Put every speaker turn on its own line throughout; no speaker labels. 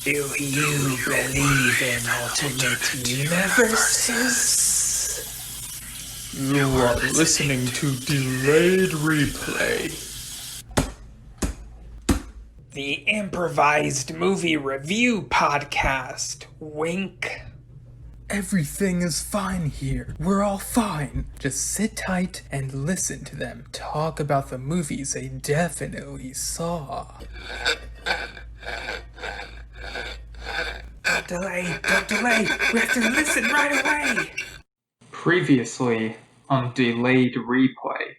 Do you believe in alternate universes?
You are listening to Delayed Replay.
The improvised movie review podcast. Wink.
Everything is fine here. We're all fine. Just sit tight and listen to them talk about the movies they definitely saw.
Don't delay. We have to listen right away.
Previously on Delayed Replay.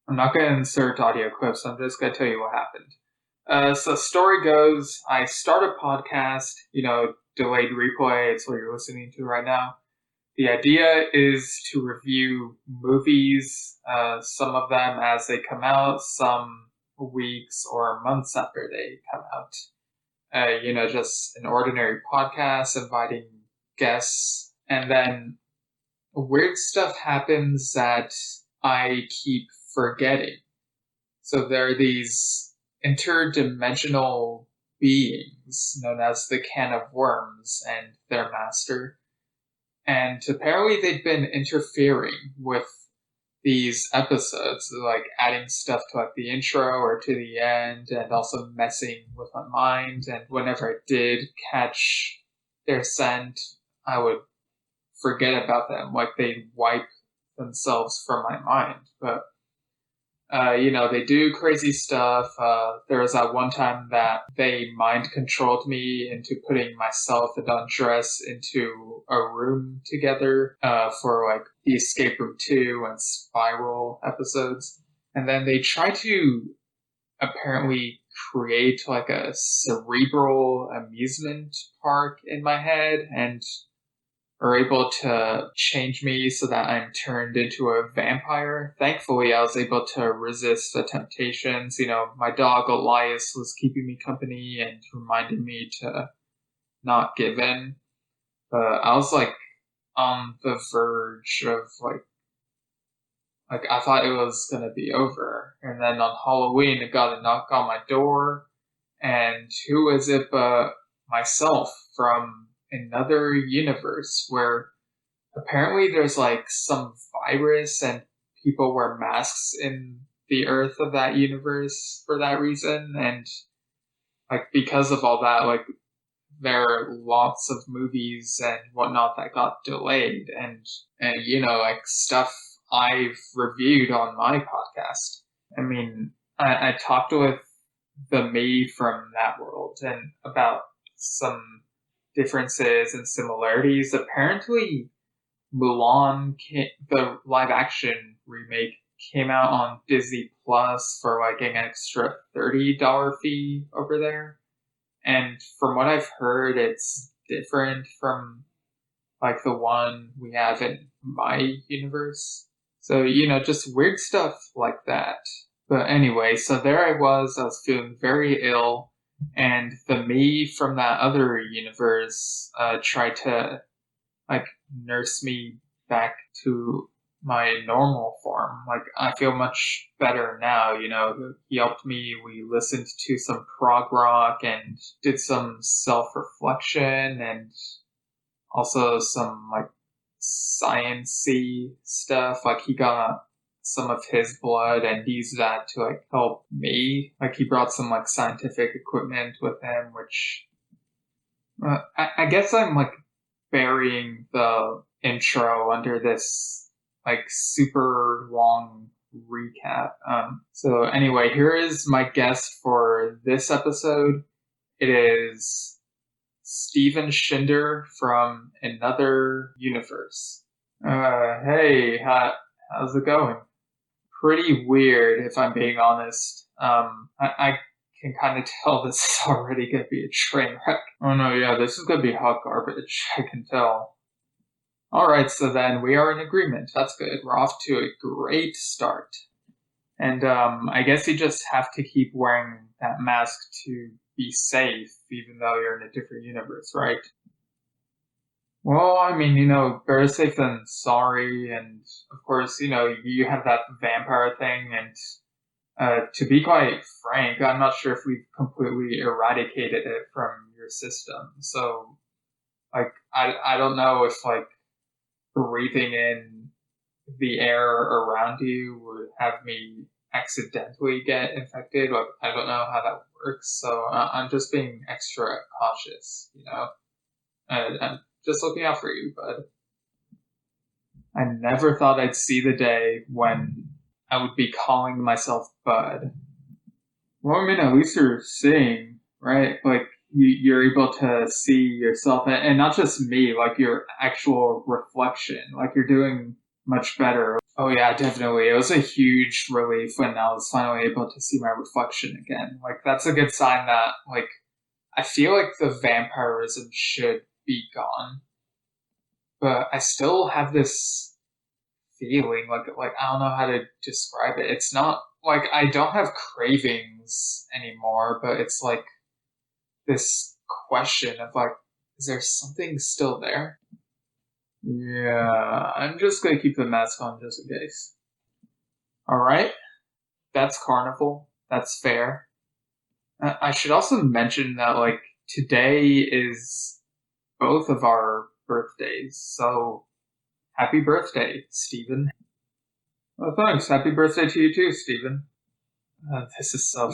I'm not going to insert audio clips, I'm just going to tell you what happened. So story goes, I start a podcast, Delayed Replay, it's what you're listening to right now. The idea is to review movies, some of them as they come out, some weeks or months after they come out. Just an ordinary podcast inviting guests, and then weird stuff happens that I keep forgetting. So there are these interdimensional beings known as the Can of Worms and their master. And apparently they've been interfering with these episodes, like adding stuff to like the intro or to the end, and also messing with my mind. And whenever I did catch their scent, I would forget about them, like they'd wipe themselves from my mind. But they do crazy stuff. There was that one time that they mind controlled me into putting myself and Undress into a room together for like the Escape Room 2 and Spiral episodes. And then they try to apparently create like a cerebral amusement park in my head and are able to change me so that I'm turned into a vampire. Thankfully, I was able to resist the temptations. My dog Elias was keeping me company and reminding me to not give in. But I was like on the verge of like I thought it was gonna be over. And then on Halloween, it got a knock on my door. And who is it but myself from another universe where apparently there's like some virus and people wear masks in the earth of that universe for that reason. And like because of all that, like there are lots of movies and whatnot that got delayed and like stuff I've reviewed on my podcast. I mean, I talked with the me from that world and about some differences and similarities. Apparently, the live action remake, came out on Disney Plus for like an extra $30 fee over there. And from what I've heard, it's different from like the one we have in my universe. So, just weird stuff like that. But anyway, so there I was feeling very ill, and the me from that other universe tried to like nurse me back to my normal form. Like I feel much better now, he helped me. We listened to some prog rock and did some self-reflection and also some like science-y stuff. Like he got some of his blood and used that to like help me. Like he brought some like scientific equipment with him, which I guess I'm like burying the intro under this like super long recap. So anyway, here is my guest for this episode. It is Steven Shinder from another universe. Hey, how's it going? Pretty weird, if I'm being honest. I can kind of tell this is already going to be a train wreck. Oh no, yeah, this is going to be hot garbage, I can tell. Alright, so then we are in agreement. That's good. We're off to a great start. And I guess you just have to keep wearing that mask to be safe, even though you're in a different universe, right? Well, I mean, better safe than sorry, and of course, you have that vampire thing, and To be quite frank, I'm not sure if we've completely eradicated it from your system. So, like, I don't know if, like, breathing in the air around you would have me accidentally get infected. Like, I don't know how that works. So, I'm just being extra cautious, you know? I'm just looking out for you, bud. I never thought I'd see the day when I would be calling myself Bud. Well, I mean, at least you're seeing, right? Like, you're able to see yourself, and not just me, like your actual reflection. Like, you're doing much better. Oh, yeah, definitely. It was a huge relief when I was finally able to see my reflection again. Like, that's a good sign that, like, I feel like the vampirism should be gone. But I still have this feeling like I don't know how to describe it. It's not like I don't have cravings anymore, but it's like this question of like, is there something still there? Yeah, I'm just gonna keep the mask on just in case. Alright, that's carnival. That's fair. I should also mention that like today is both of our birthdays, so happy birthday, Steven. Oh, thanks. Happy birthday to you too, Steven. This is so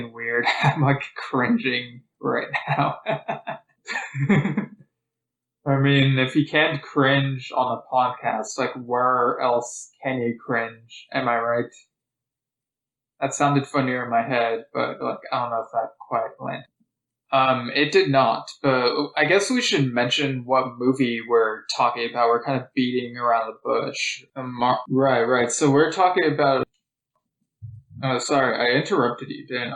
weird. I'm like cringing right now. I mean, if you can't cringe on a podcast, like where else can you cringe? Am I right? That sounded funnier in my head, but like I don't know if that quite landed. It did not, but I guess we should mention what movie we're talking about. We're kind of beating around the bush. Right. So we're talking about. Oh, sorry, I interrupted you, didn't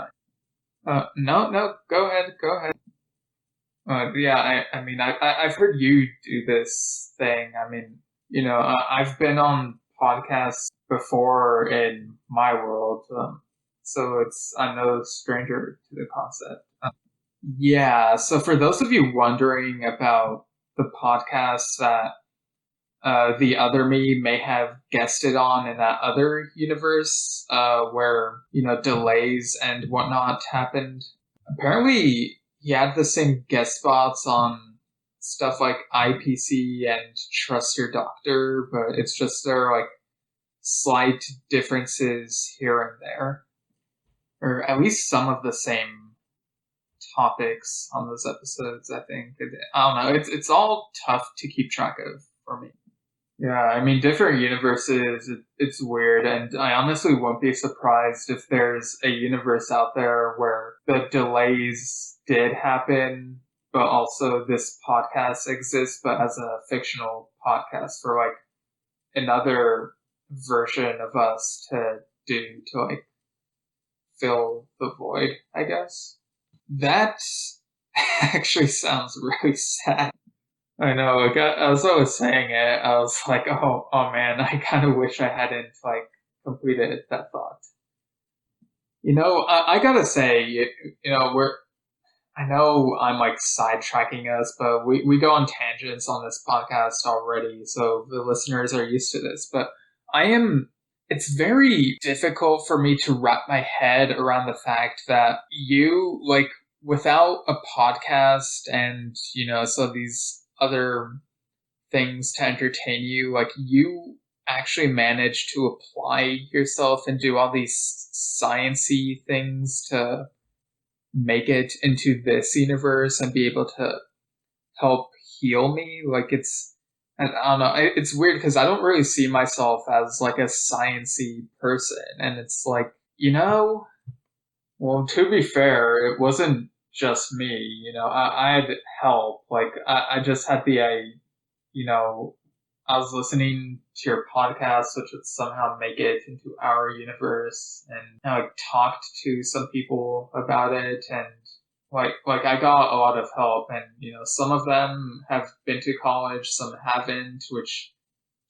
I? No, go ahead. Yeah, I mean, I've heard you do this thing. I mean, you know, I've been on podcasts before in my world, so I'm no stranger to the concept. Yeah, so for those of you wondering about the podcast that the other me may have guested on in that other universe, where, you know, delays and whatnot happened, apparently he had the same guest spots on stuff like IPC and Trust Your Doctor, but it's just there are like slight differences here and there, or at least some of the same topics on those episodes. I think I don't know. It's all tough to keep track of for me. Yeah, I mean, different universes, it's weird, and I honestly won't be surprised if there's a universe out there where the delays did happen, but also this podcast exists, but as a fictional podcast for like another version of us to do to like fill the void, I guess. That actually sounds really sad. I know. Like as I was saying it, I was like, oh man, I kind of wish I hadn't like completed that thought. You know, I gotta say, you know, I know I'm like sidetracking us, but we go on tangents on this podcast already, so the listeners are used to this. But it's very difficult for me to wrap my head around the fact that you, like, without a podcast and, you know, so these other things to entertain you, like, you actually manage to apply yourself and do all these sciencey things to make it into this universe and be able to help heal me. Like I don't know. It's weird because I don't really see myself as like a sciencey person, and it's like, you know, well, to be fair, it wasn't just me. You know, I had help. Like I just had you know, I was listening to your podcast, which would somehow make it into our universe, and I like talked to some people about it, and like I got a lot of help, and you know, some of them have been to college, some haven't, which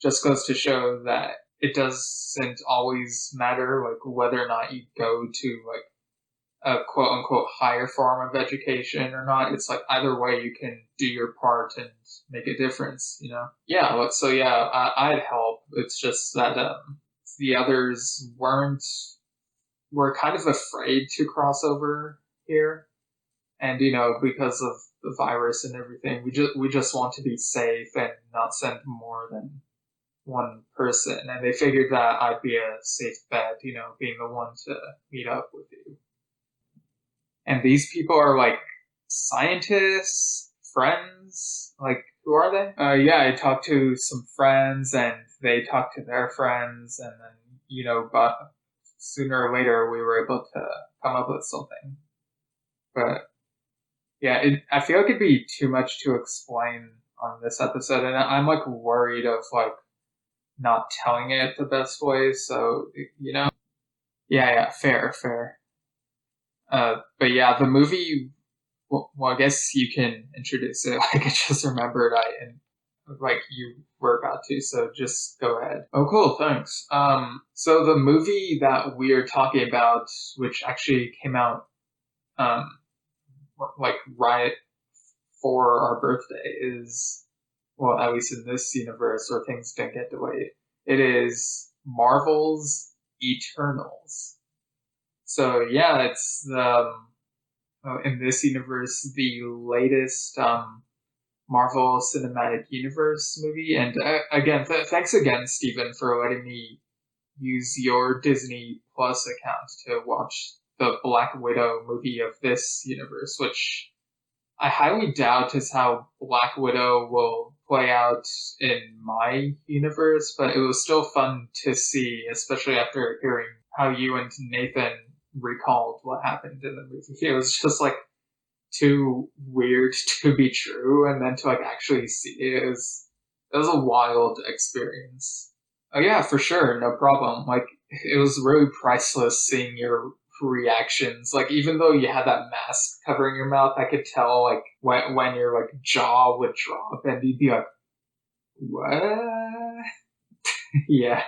just goes to show that it doesn't always matter like whether or not you go to like a quote unquote higher form of education or not. It's like either way you can do your part and make a difference, you know? Yeah, so I'd help. It's just that the others weren't we're kind of afraid to cross over here, and because of the virus and everything, we just want to be safe and not send more than one person. And they figured that I'd be a safe bet, being the one to meet up with you. And these people are like scientists, friends. Like, who are they? Yeah, I talked to some friends, and they talked to their friends, and then but sooner or later we were able to come up with something. But yeah, I feel like it'd be too much to explain on this episode, and I'm like worried of like not telling it the best way. So yeah, fair. But yeah, the movie. Well, I guess you can introduce it. Like I just remembered, like you were about to. So just go ahead. Oh, cool. Thanks. So the movie that we're talking about, which actually came out, like right for our birthday, is, well, at least in this universe where things didn't get delayed, it is Marvel's Eternals. So yeah, it's in this universe the latest Marvel Cinematic Universe movie. And again, thanks again, Steven, for letting me use your Disney Plus account to watch the Black Widow movie of this universe, which I highly doubt is how Black Widow will play out in my universe, but it was still fun to see, especially after hearing how you and Nathan recalled what happened in the movie. It was just like too weird to be true, and then to like actually see it, it was a wild experience. Oh yeah, for sure, no problem. Like, it was really priceless seeing your reactions. Like, even though you had that mask covering your mouth, I could tell like when your like jaw would drop and you'd be like, what? Yeah.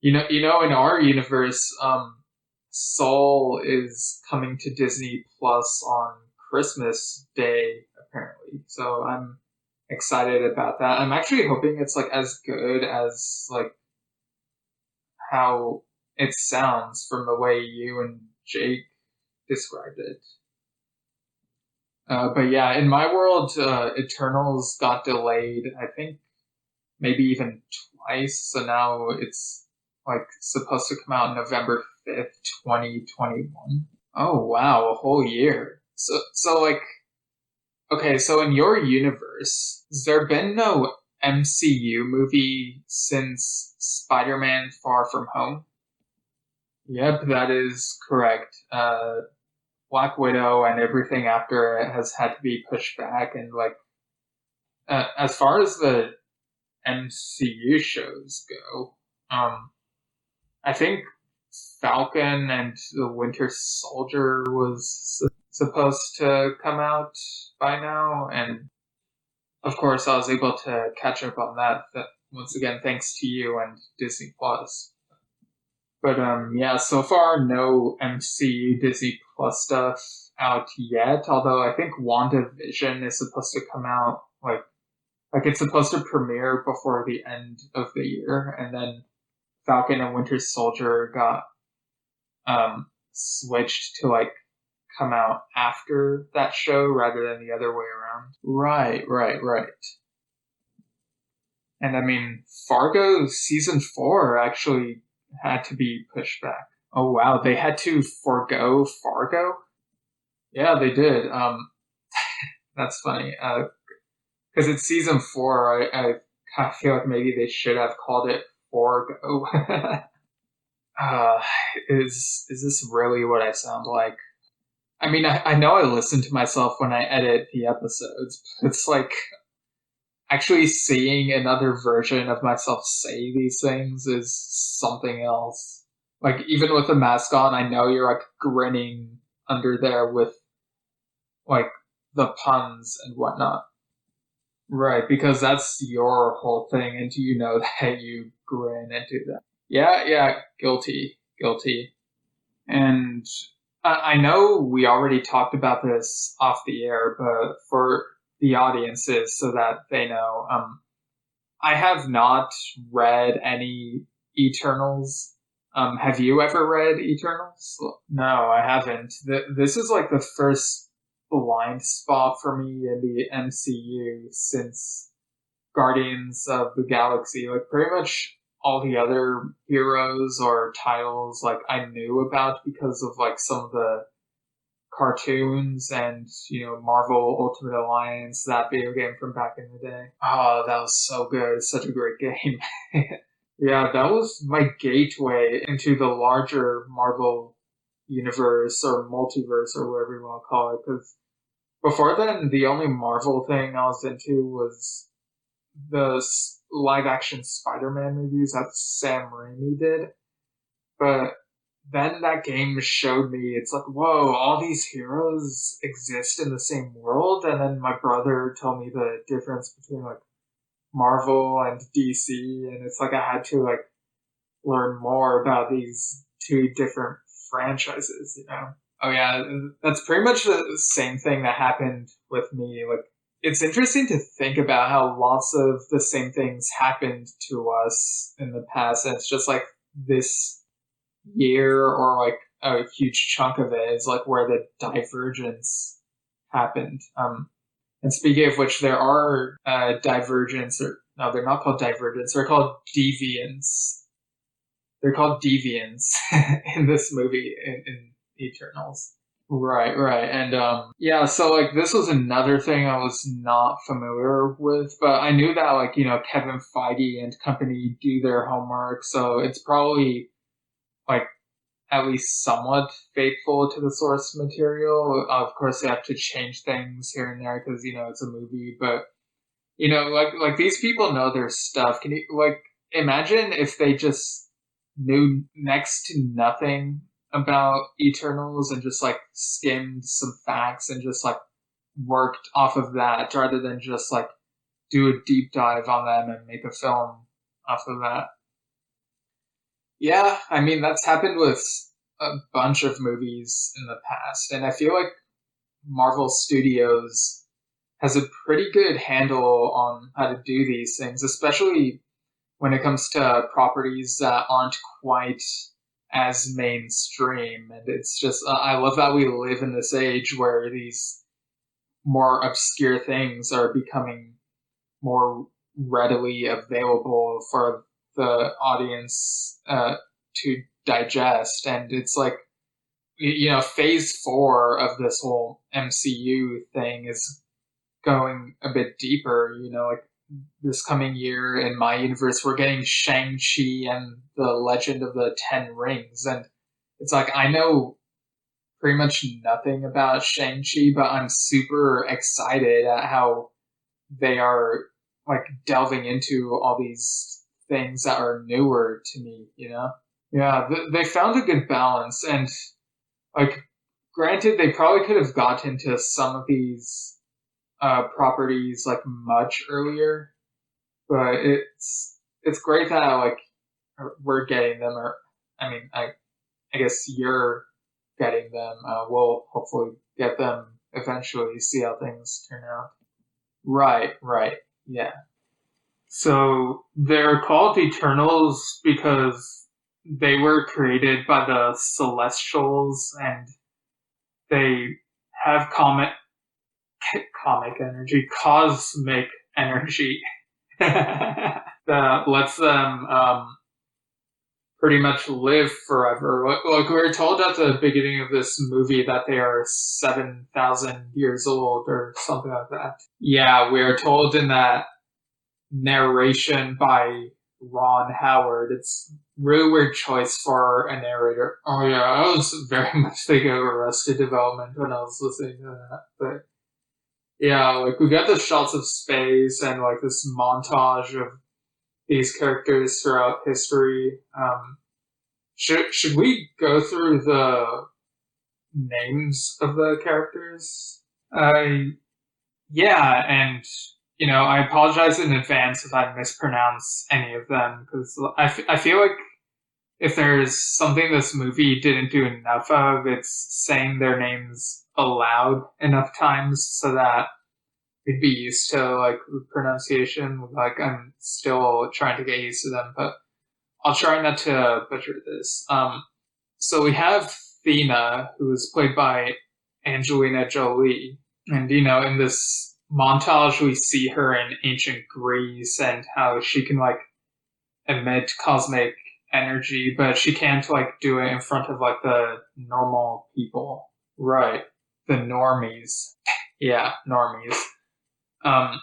In our universe, Soul is coming to Disney Plus on Christmas Day, apparently. So I'm excited about that. I'm actually hoping it's like as good as like how it sounds from the way you and Jake described it. But yeah, in my world, Eternals got delayed, I think maybe even twice. So now it's like supposed to come out November 5th, 2021. Oh wow, a whole year. So like, okay, so in your universe, has there been no MCU movie since Spider-Man Far From Home? Yep, that is correct. Black Widow and everything after it has had to be pushed back, and like, as far as the MCU shows go, I think Falcon and the Winter Soldier was supposed to come out by now, and of course I was able to catch up on that once again thanks to you and Disney Plus. But yeah, so far no MCU Disney Plus stuff out yet, although I think WandaVision is supposed to come out like it's supposed to premiere before the end of the year, and then Falcon and Winter Soldier got switched to like come out after that show rather than the other way around. Right. And I mean, Fargo season 4 actually had to be pushed back. Oh wow, they had to forego Fargo? Yeah, they did. That's funny. Because it's season 4, I kind of feel like maybe they should have called it Forgo. Is this really what I sound like? I mean, I know I listen to myself when I edit the episodes, but it's like actually seeing another version of myself say these things is something else. Like, even with the mask on, I know you're like grinning under there with like the puns and whatnot. Right, because that's your whole thing, and you know that you grin and do that. Yeah, guilty. And I know we already talked about this off the air, but for the audiences so that they know, I have not read any Eternals. Have you ever read Eternals? No, I haven't. This is like the first blind spot for me in the MCU since Guardians of the Galaxy. Like pretty much all the other heroes or titles like I knew about because of like some of the cartoons and Marvel Ultimate Alliance, that video game from back in the day. Oh, that was so good. Such a great game. Yeah, that was my gateway into the larger Marvel universe or multiverse or whatever you want to call it. Because before then, the only Marvel thing I was into was the live action Spider-Man movies that Sam Raimi did. But then that game showed me, it's like, whoa, all these heroes exist in the same world. And then my brother told me the difference between like Marvel and DC, and it's like I had to like learn more about these two different franchises. Oh yeah, that's pretty much the same thing that happened with me. Like, it's interesting to think about how lots of the same things happened to us in the past, and it's just like this year or like a huge chunk of it is like where the divergence happened. And speaking of which, there are divergence, or no, they're not called divergence. They're called deviants. They're called deviants in this movie in Eternals. Right, and yeah. So like this was another thing I was not familiar with, but I knew that like Kevin Feige and company do their homework, so it's probably like at least somewhat faithful to the source material. Of course, they have to change things here and there because it's a movie. But like these people know their stuff. Can you like imagine if they just knew next to nothing about Eternals and just like skimmed some facts and just like worked off of that rather than just like do a deep dive on them and make a film off of that? Yeah, I mean, that's happened with a bunch of movies in the past, and I feel like Marvel Studios has a pretty good handle on how to do these things, especially when it comes to properties that aren't quite as mainstream. And it's just, I love that we live in this age where these more obscure things are becoming more readily available for the audience to digest. And it's like, phase 4 of this whole MCU thing is going a bit deeper. Like this coming year in my universe, we're getting Shang-Chi and the Legend of the Ten Rings. And it's like, I know pretty much nothing about Shang-Chi, but I'm super excited at how they are like delving into all these things that are newer to me. Yeah, they found a good balance, and like, granted, they probably could have gotten to some of these properties like much earlier, but it's great that like we're getting them, or I mean, I guess you're getting them. We'll hopefully get them eventually. See how things turn out. Right, yeah. So they're called Eternals because they were created by the Celestials, and they have cosmic energy that lets them pretty much live forever. Like we were told at the beginning of this movie that they are 7,000 years old or something like that. Yeah, we are told in that narration by Ron Howard. It's really weird choice for a narrator. Oh yeah, I was very much thinking of Arrested Development when I was listening to that. But yeah, like we got the shots of space and like this montage of these characters throughout history. Should we go through the names of the characters? Yeah, and I apologize in advance if I mispronounce any of them, because I feel like if there's something this movie didn't do enough of, it's saying their names aloud enough times so that we'd be used to like the pronunciation. Like I'm still trying to get used to them, but I'll try not to butcher this. So we have Thena, who is played by Angelina Jolie, and in this montage we see her in ancient Greece and how she can like emit cosmic energy, but she can't like do it in front of like the normal people. Right. The normies. Yeah, normies. Um,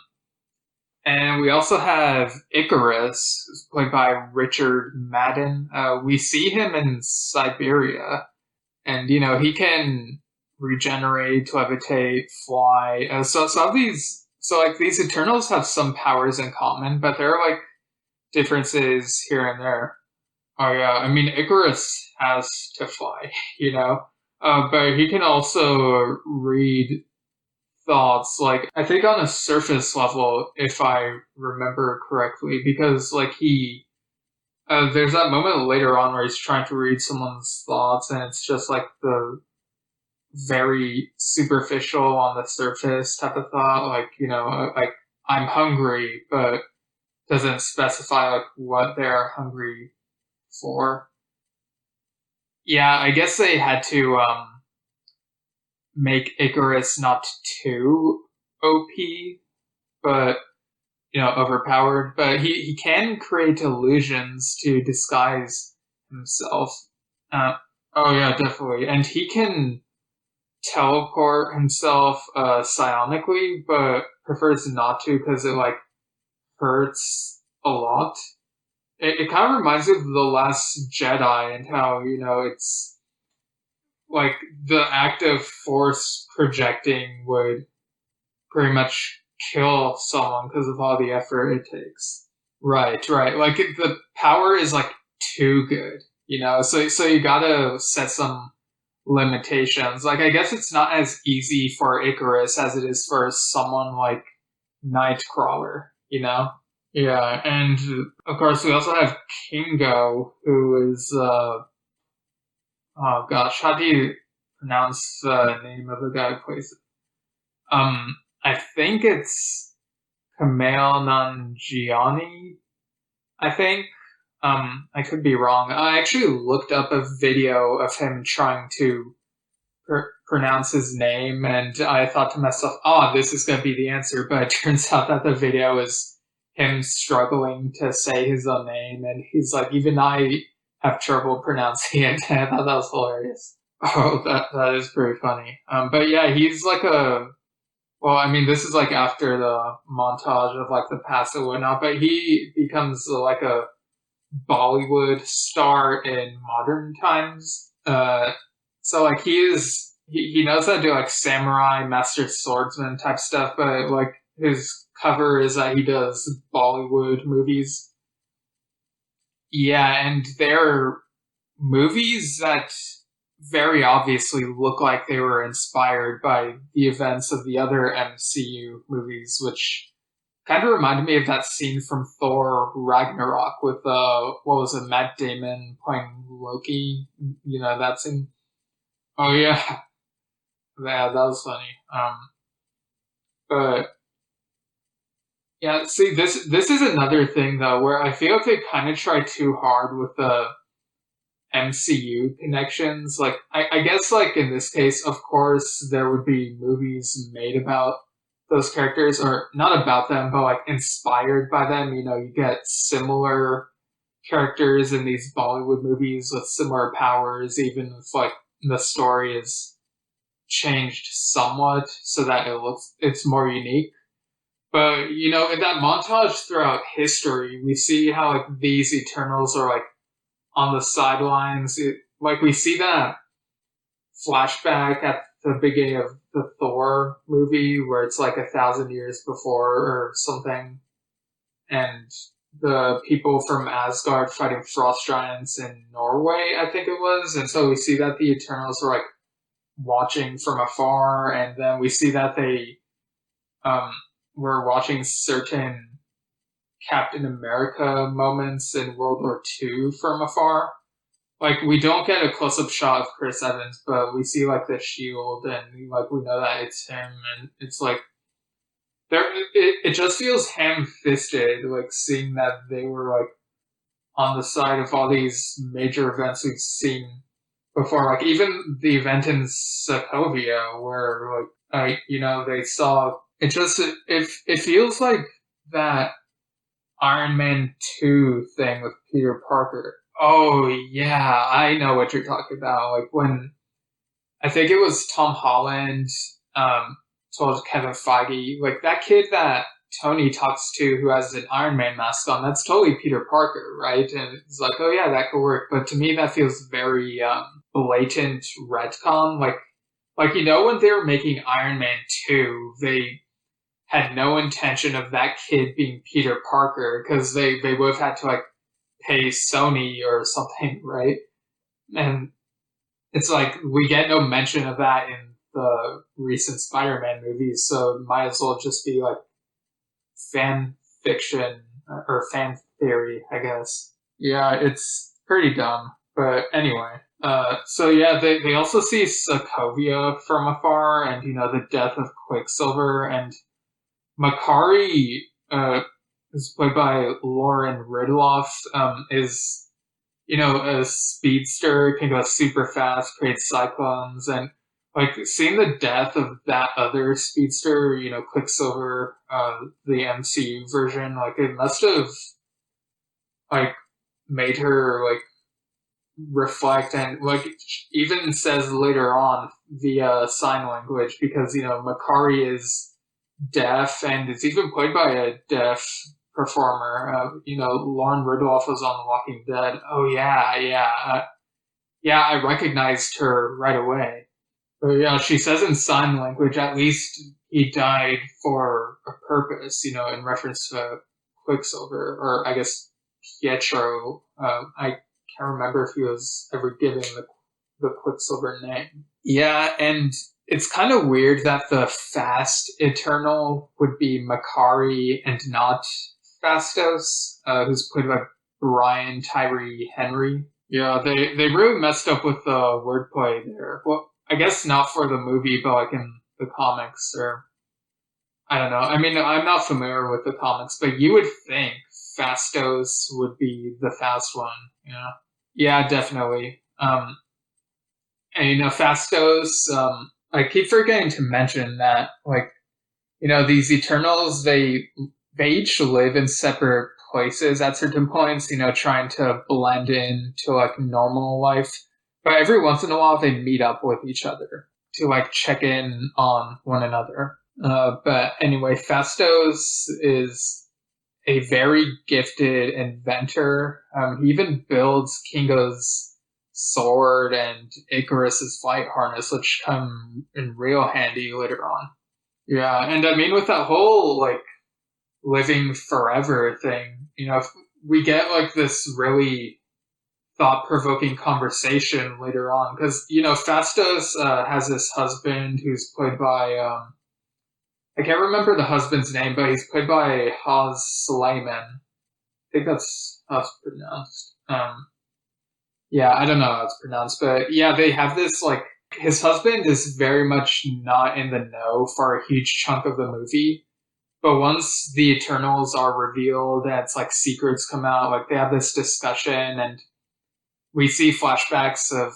and we also have Icarus, who's played by Richard Madden. We see him in Siberia, and he can regenerate, levitate, fly. So some of these Eternals have some powers in common, but there are like differences here and there. Oh yeah, I mean Icarus has to fly, but he can also read thoughts. Like I think on a surface level, if I remember correctly, because like there's that moment later on where he's trying to read someone's thoughts, and it's just like the very superficial on the surface type of thought, like like I'm hungry, but doesn't specify like what they're hungry for. Yeah, I guess they had to make Icarus not too OP, but overpowered. But he can create illusions to disguise himself. Oh yeah, definitely, and he can teleport himself psionically, but prefers not to because it like hurts a lot. It kind of reminds me of The Last Jedi and how, it's like the act of force projecting would pretty much kill someone because of all the effort it takes. Right, right. Like the power is like too good, so you gotta set some limitations. Like I guess it's not as easy for Icarus as it is for someone like Nightcrawler, Yeah, and of course we also have Kingo, who is oh gosh, how do you pronounce the name of the guy who plays it? I think it's Kumail Nanjiani. I think. I could be wrong. I actually looked up a video of him trying to pronounce his name, and I thought to myself, "Oh, this is going to be the answer." But it turns out that the video is him struggling to say his own name, and he's like, "Even I have trouble pronouncing it." I thought that was hilarious. Oh, that is pretty funny. But yeah, he's like a. Well, I mean, this is like after the montage of like the past and whatnot, but he becomes like a Bollywood star in modern times. So like he knows how to do like samurai, master swordsman type stuff, but like his cover is that he does Bollywood movies. Yeah, and they're movies that very obviously look like they were inspired by the events of the other MCU movies, which kind of reminded me of that scene from Thor Ragnarok with what was it, Matt Damon playing Loki? That scene. Oh yeah, yeah, that was funny. But yeah, see, this is another thing though, where I feel like they kind of try too hard with the MCU connections. Like, I guess, like in this case, of course, there would be movies made about those characters, or not about them, but like inspired by them. You get similar characters in these Bollywood movies with similar powers, even if like the story is changed somewhat so that it's more unique. But in that montage throughout history, we see how like these Eternals are like on the sidelines. Like we see that flashback at the beginning of the Thor movie where it's like 1,000 years before or something, and the people from Asgard fighting frost giants in Norway, I think it was, and so we see that the Eternals are like watching from afar, and then we see that they were watching certain Captain America moments in World War II from afar. Like we don't get a close-up shot of Chris Evans, but we see like the shield, and like we know that it's him, and it's like it just feels ham-fisted, like seeing that they were like on the side of all these major events we've seen before. Like even the event in Sokovia, where they saw it. It feels like that Iron Man 2 thing with Peter Parker. Oh yeah, I know what you're talking about. Like when I think it was Tom Holland told Kevin Feige, like that kid that Tony talks to who has an Iron Man mask on, that's totally Peter Parker, right? And it's like, oh yeah, that could work. But to me, that feels very blatant retcon. Like when they were making Iron Man 2, they had no intention of that kid being Peter Parker because they would have had to like pay Sony or something, right? And it's like we get no mention of that in the recent Spider-Man movies, so it might as well just be like fan fiction or fan theory, I guess. Yeah, it's pretty dumb. But anyway, so yeah, they also see Sokovia from afar, and the death of Quicksilver, and Makari, is played by Lauren Ridloff, is a speedster, can go super fast, creates cyclones, and like seeing the death of that other speedster, Quicksilver, the MCU version, like it must have like made her like reflect, and like even says later on via sign language, because Makari is deaf and it's even played by a deaf performer. Lauren Ridloff was on The Walking Dead. Oh yeah, I recognized her right away. But yeah, she says in sign language, at least he died for a purpose, in reference to Quicksilver, or I guess Pietro. I can't remember if he was ever given the Quicksilver name. Yeah, and it's kind of weird that the Fast Eternal would be Makari and not Fastos, who's played by Brian Tyree Henry. Yeah, they really messed up with the wordplay there. Well, I guess not for the movie, but like in the comics, or I don't know. I mean, I'm not familiar with the comics, but you would think Fastos would be the fast one. Yeah, definitely. And Fastos. I keep forgetting to mention that, like, these Eternals, they each live in separate places at certain points, trying to blend in to like normal life. But every once in a while, they meet up with each other to like check in on one another. But anyway, Fastos is a very gifted inventor. He even builds Kingo's sword and Icarus's flight harness, which come in real handy later on. Yeah, and I mean with that whole like living forever thing, we get like this really thought-provoking conversation later on, because Fastos has this husband who's played by I can't remember the husband's name, but he's played by Haz Suleiman. I think that's how it's pronounced. Yeah, I don't know how it's pronounced, but yeah, they have this like his husband is very much not in the know for a huge chunk of the movie. But once the Eternals are revealed and it's like secrets come out, like they have this discussion, and we see flashbacks of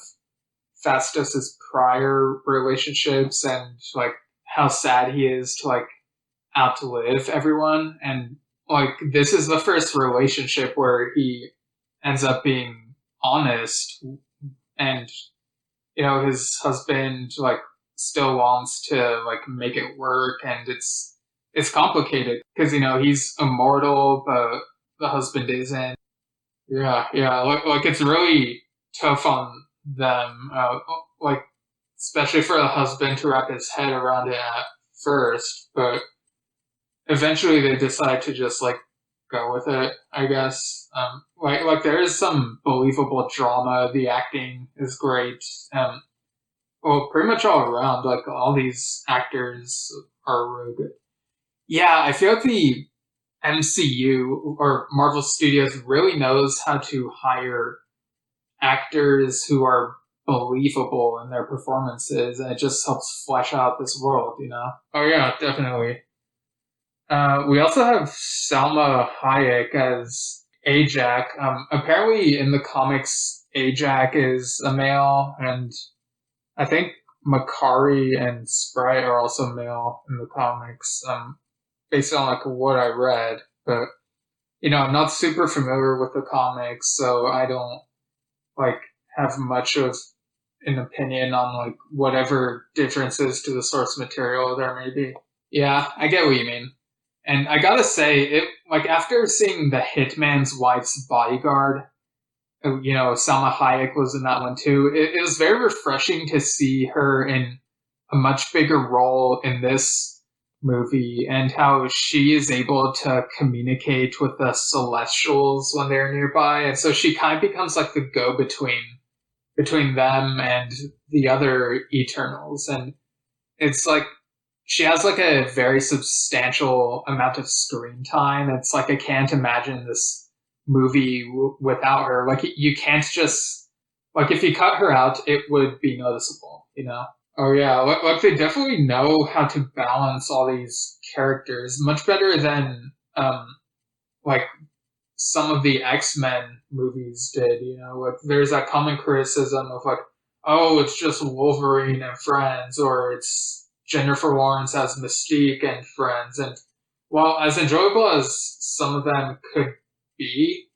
Fastos' prior relationships and like how sad he is to like outlive everyone. And like this is the first relationship where he ends up being honest, and his husband like still wants to like make it work, and it's complicated because he's immortal but the husband isn't. Yeah, like it's really tough on them, like especially for the husband to wrap his head around it at first, but eventually they decide to just like go with it, I guess. Like there is some believable drama. The acting is great. Well, pretty much all around, like all these actors are really good. Yeah, I feel like the MCU or Marvel Studios really knows how to hire actors who are believable in their performances, and it just helps flesh out this world, Oh yeah, definitely. We also have Salma Hayek as Ajak. Apparently in the comics, Ajak is a male, and I think Makari and Sprite are also male in the comics, based on like what I read. But I'm not super familiar with the comics, so I don't like have much of an opinion on like whatever differences to the source material there may be. Yeah, I get what you mean. And I gotta say, it like after seeing the Hitman's Wife's Bodyguard, Salma Hayek was in that one too. It was very refreshing to see her in a much bigger role in this movie, and how she is able to communicate with the Celestials when they're nearby, and so she kind of becomes like the go-between them and the other Eternals, and it's like she has like a very substantial amount of screen time. It's like I can't imagine this movie without her. Like you can't just like if you cut her out, it would be noticeable. Oh yeah, like they definitely know how to balance all these characters much better than like some of the X-Men movies did. Like there's that common criticism of like, oh, it's just Wolverine and friends, or it's Jennifer Lawrence as Mystique and friends. And while as enjoyable as some of them could be,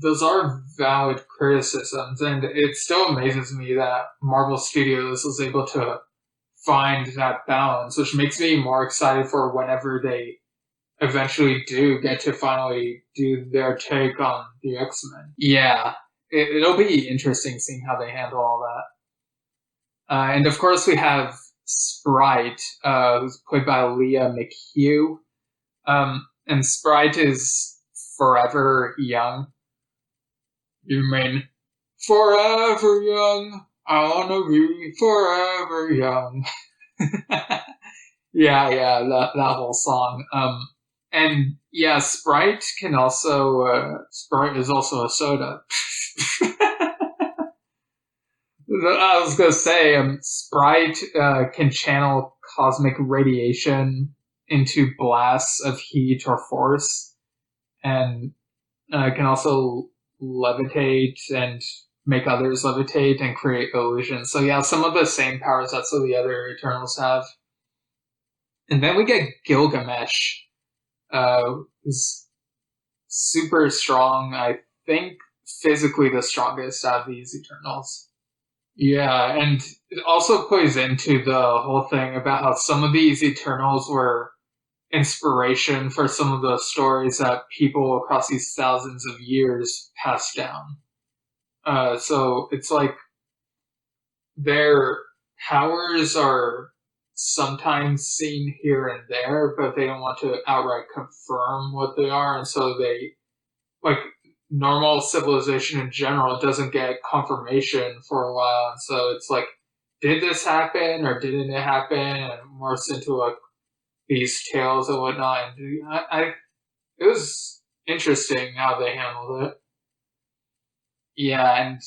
those are valid criticisms, and it still amazes me that Marvel Studios was able to find that balance, which makes me more excited for whenever they eventually do get to finally do their take on the X-Men. Yeah, it'll be interesting seeing how they handle all that. And of course we have Sprite, who's played by Leah McHugh. And Sprite is forever young. You mean forever young? I wanna be forever young. yeah, that whole song. And yeah, Sprite can also Sprite is also a soda. I was gonna say, Sprite can channel cosmic radiation into blasts of heat or force, and can also levitate and make others levitate and create illusions. So yeah, some of the same powers that some of the other Eternals have. And then we get Gilgamesh, who's super strong. I think physically the strongest out of these Eternals. Yeah, and it also plays into the whole thing about how some of these Eternals were inspiration for some of the stories that people across these thousands of years passed down. So it's like their powers are sometimes seen here and there, but they don't want to outright confirm what they are, and so they, like normal civilization in general, doesn't get confirmation for a while, and so it's like, did this happen or didn't it happen? And it morphs into like these tales and whatnot. And it was interesting how they handled it. Yeah, and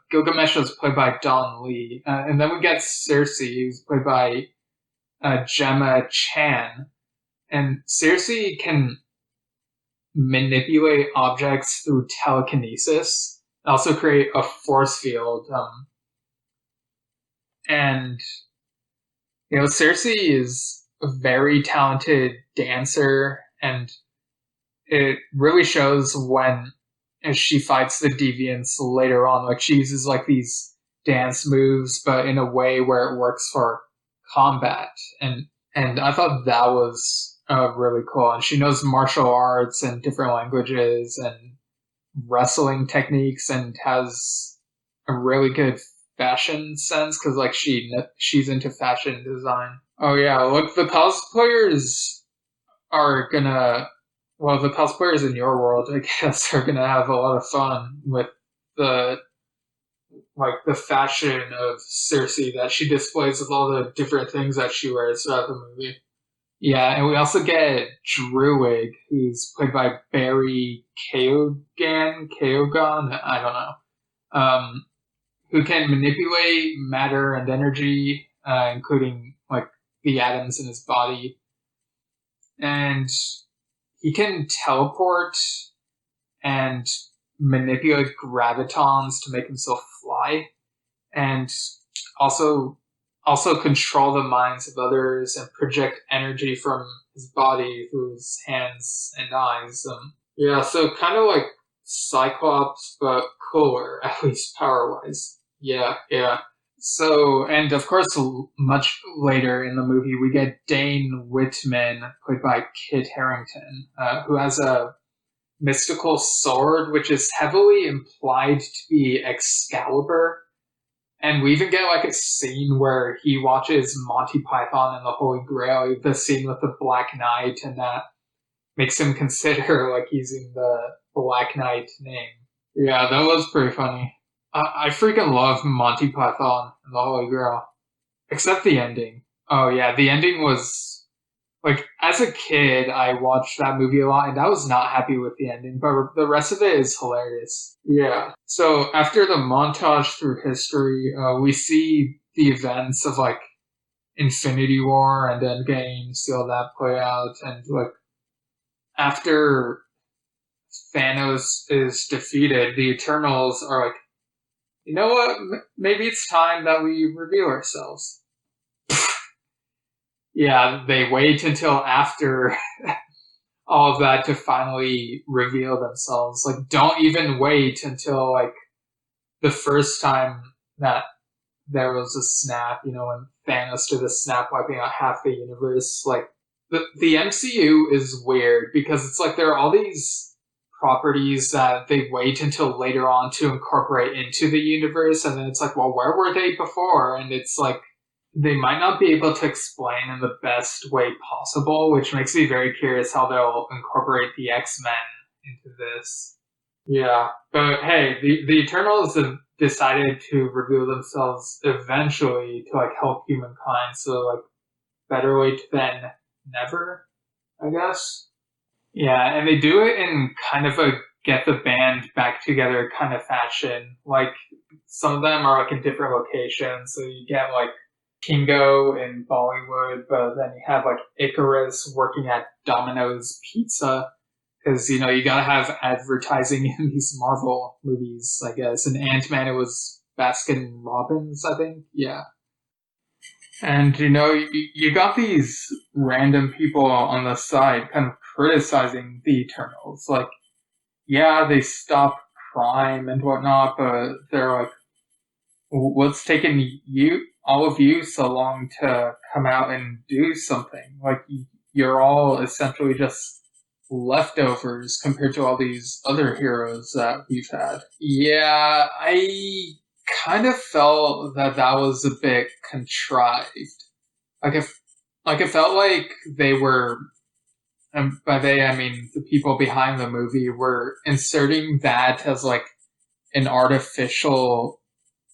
Gilgamesh was played by Don Lee, and then we get Circe, who's played by Gemma Chan, and Circe can manipulate objects through telekinesis, also create a force field, and Circe is a very talented dancer, and it really shows when as she fights the deviants later on. Like she uses like these dance moves, but in a way where it works for combat, and I thought that was really cool. And she knows martial arts and different languages and wrestling techniques, and has a really good fashion sense because like she's into fashion design. Oh yeah, look, the cosplayers are gonna well, the cosplayers in your world, I guess, are gonna have a lot of fun with the the fashion of Circe that she displays with all the different things that she wears throughout the movie. Yeah, and we also get Druig, who's played by Barry Keoghan, I don't know, who can manipulate matter and energy, including like the atoms in his body, and he can teleport and manipulate gravitons to make himself fly, and also control the minds of others and project energy from his body through his hands and eyes. Yeah, so kind of like Cyclops, but cooler, at least power-wise. Yeah. So, and of course, much later in the movie, we get Dane Whitman, played by Kit Harington, who has a mystical sword, which is heavily implied to be Excalibur. And we even get like a scene where he watches Monty Python and the Holy Grail, the scene with the Black Knight, and that makes him consider like using the Black Knight name. Yeah, that was pretty funny. I freaking love Monty Python and the Holy Grail. Except the ending. Oh yeah, the ending was... Like, as a kid, I watched that movie a lot, and I was not happy with the ending, but the rest of it is hilarious. Yeah. So, after the montage through history, we see the events of, like, Infinity War and Endgame, see all that play out, and, like, after Thanos is defeated, the Eternals are like, you know what? Maybe it's time that we reveal ourselves. Yeah, they wait until after all of that to finally reveal themselves. Like, don't even wait until, like, the first time that there was a snap, you know, when Thanos did the snap wiping out half the universe. Like, the MCU is weird because it's like there are all these properties that they wait until later on to incorporate into the universe, and then it's like, well, where were they before? And it's like, they might not be able to explain in the best way possible, which makes me very curious how they'll incorporate the X-Men into this. Yeah, but hey, the Eternals have decided to reveal themselves eventually to, like, help humankind, so, like, better late than never, I guess. Yeah, and they do it in kind of a get the band back together kind of fashion. Like, some of them are, like, in different locations, so you get, like, Kingo in Bollywood, but then you have, like, Icarus working at Domino's Pizza, because, you know, you gotta have advertising in these Marvel movies, I guess. And Ant-Man, it was Baskin Robbins, I think? Yeah. And, you know, you got these random people on the side kind of criticizing the Eternals. Like, yeah, they stop crime and whatnot, but they're like, what's taking all of you so long to come out and do something? Like, you're all essentially just leftovers compared to all these other heroes that we've had. Yeah, I kind of felt that was a bit contrived. It felt like they were, and by they I mean the people behind the movie, were inserting that as like an artificial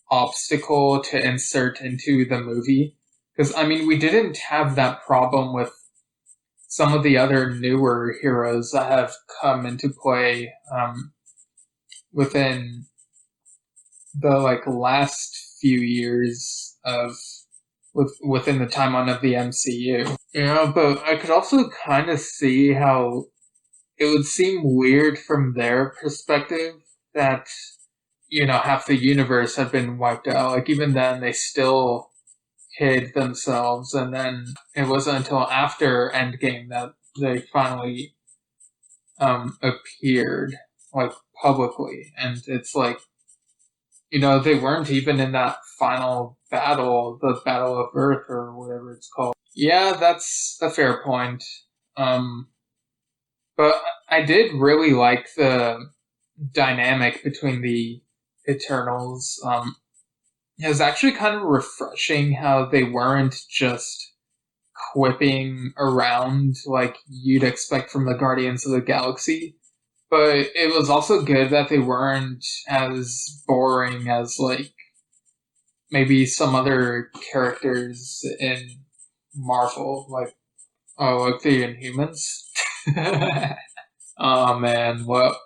obstacle to insert into the movie. Because, I mean, we didn't have that problem with some of the other newer heroes that have come into play within the, like, last few years of within the timeline of the MCU. You know, but I could also kind of see how it would seem weird from their perspective that, you know, half the universe had been wiped out. Like, even then, they still hid themselves, and then it wasn't until after Endgame that they finally appeared, like, publicly. And it's like, you know, they weren't even in that final battle, the Battle of Earth, or whatever it's called. Yeah, that's a fair point. But I did really like the dynamic between the Eternals. It was actually kind of refreshing how they weren't just quipping around like you'd expect from the Guardians of the Galaxy. But it was also good that they weren't as boring as, like, maybe some other characters in Marvel, like the Inhumans. Oh man, what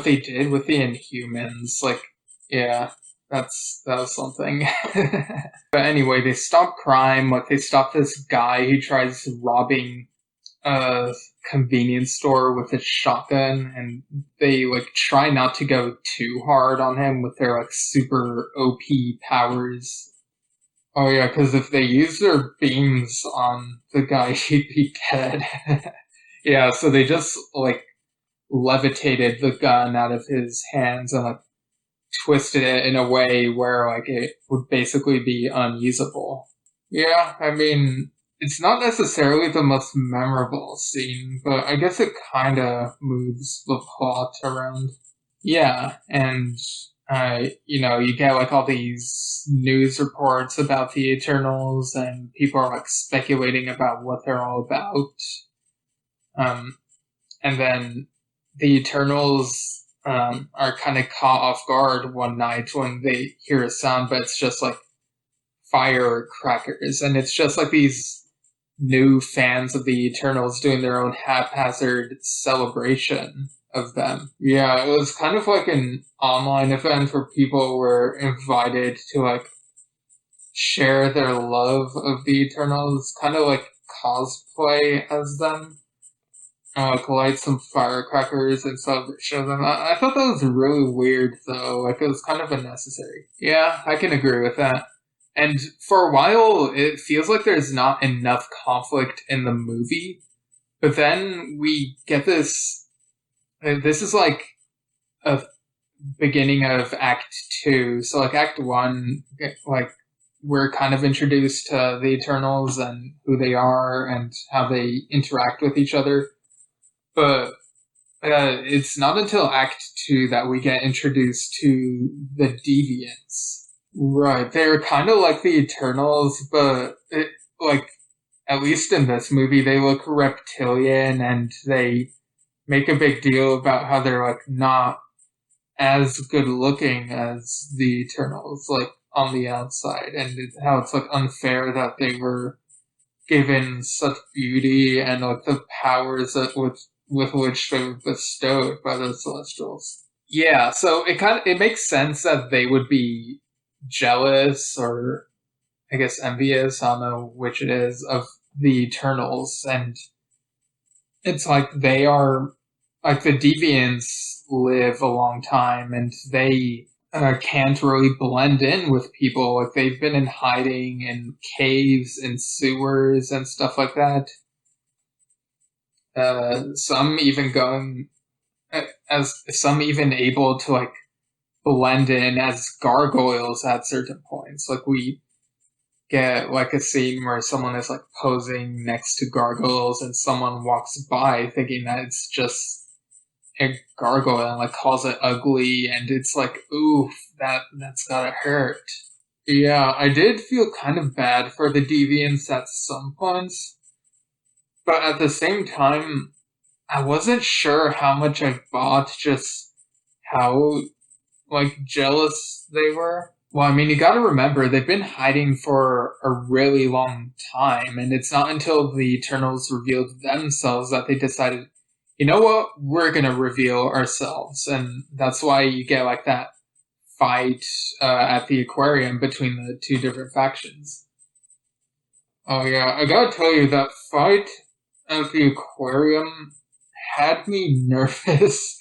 they did with the Inhumans, like, yeah, that was something. But anyway, they stop crime, like, they stop this guy who tries robbing a convenience store with a shotgun, and they like try not to go too hard on him with their like super OP powers. Oh yeah, because if they use their beams on the guy, he'd be dead. Yeah, so they just like levitated the gun out of his hands and like twisted it in a way where like it would basically be unusable. Yeah, I mean, it's not necessarily the most memorable scene, but I guess it kind of moves the plot around. Yeah, and you get like all these news reports about the Eternals, and people are like speculating about what they're all about. Um, and then the Eternals are kind of caught off guard one night when they hear a sound, but it's just like firecrackers, and it's just like these new fans of the Eternals doing their own haphazard celebration of them. Yeah, it was kind of like an online event where people were invited to like share their love of the Eternals, kind of like cosplay as them. Like light some firecrackers in celebration of them. I thought that was really weird though. Like it was kind of unnecessary. Yeah, I can agree with that. And for a while, it feels like there's not enough conflict in the movie. But then we get this. This is like a beginning of Act 2. So, like, Act 1, like, we're kind of introduced to the Eternals and who they are and how they interact with each other. But it's not until Act 2 that we get introduced to the Deviants. Right, they're kind of like the Eternals, but like at least in this movie, they look reptilian, and they make a big deal about how they're like not as good looking as the Eternals, like on the outside, and how it's like unfair that they were given such beauty and like the powers that with which they were bestowed by the Celestials. Yeah, so it makes sense that they would be jealous or I guess envious, I don't know which it is, of the Eternals. And it's like they are, like the Deviants live a long time and they can't really blend in with people. Like they've been in hiding in caves and sewers and stuff like that. Some even going, as some even able to like blend in as gargoyles at certain points. Like we get like a scene where someone is like posing next to gargoyles and someone walks by thinking that it's just a gargoyle and like calls it ugly, and it's like, oof, that's gotta hurt. Yeah, I did feel kind of bad for the deviants at some points, but at the same time I wasn't sure how much I bought just how like jealous they were. Well, I mean, you gotta remember, they've been hiding for a really long time, and it's not until the Eternals revealed themselves that they decided, you know what, we're gonna reveal ourselves, and that's why you get like that fight at the aquarium between the two different factions. Oh yeah, I gotta tell you, that fight at the aquarium had me nervous.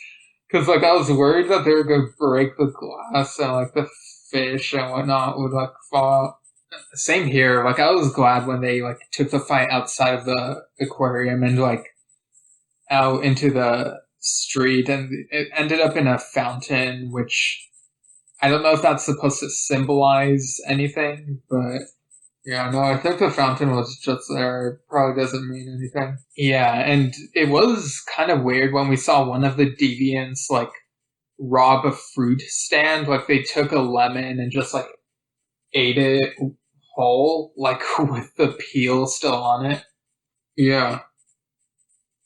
Because, like, I was worried that they were going to break the glass and, like, the fish and whatnot would, like, fall. Same here. Like, I was glad when they, like, took the fight outside of the aquarium and, like, out into the street. And it ended up in a fountain, which I don't know if that's supposed to symbolize anything, but yeah, no, I think the fountain was just there. It probably doesn't mean anything. Yeah, and it was kind of weird when we saw one of the deviants, like, rob a fruit stand. Like, they took a lemon and just, like, ate it whole, like, with the peel still on it. Yeah.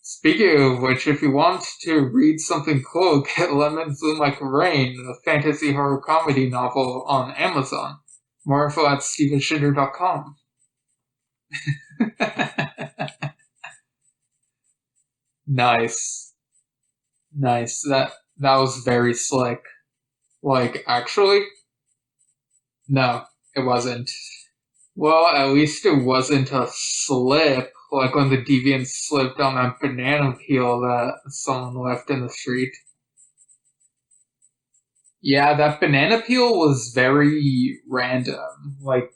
Speaking of which, if you want to read something cool, get Lemons Bloom Like Rain, the fantasy horror comedy novel on Amazon. More info at stevenshinder.com. Nice. Nice. That was very slick. Like, actually? No, it wasn't. Well, at least it wasn't a slip like when the deviant slipped on that banana peel that someone left in the street. Yeah, that banana peel was very random. Like,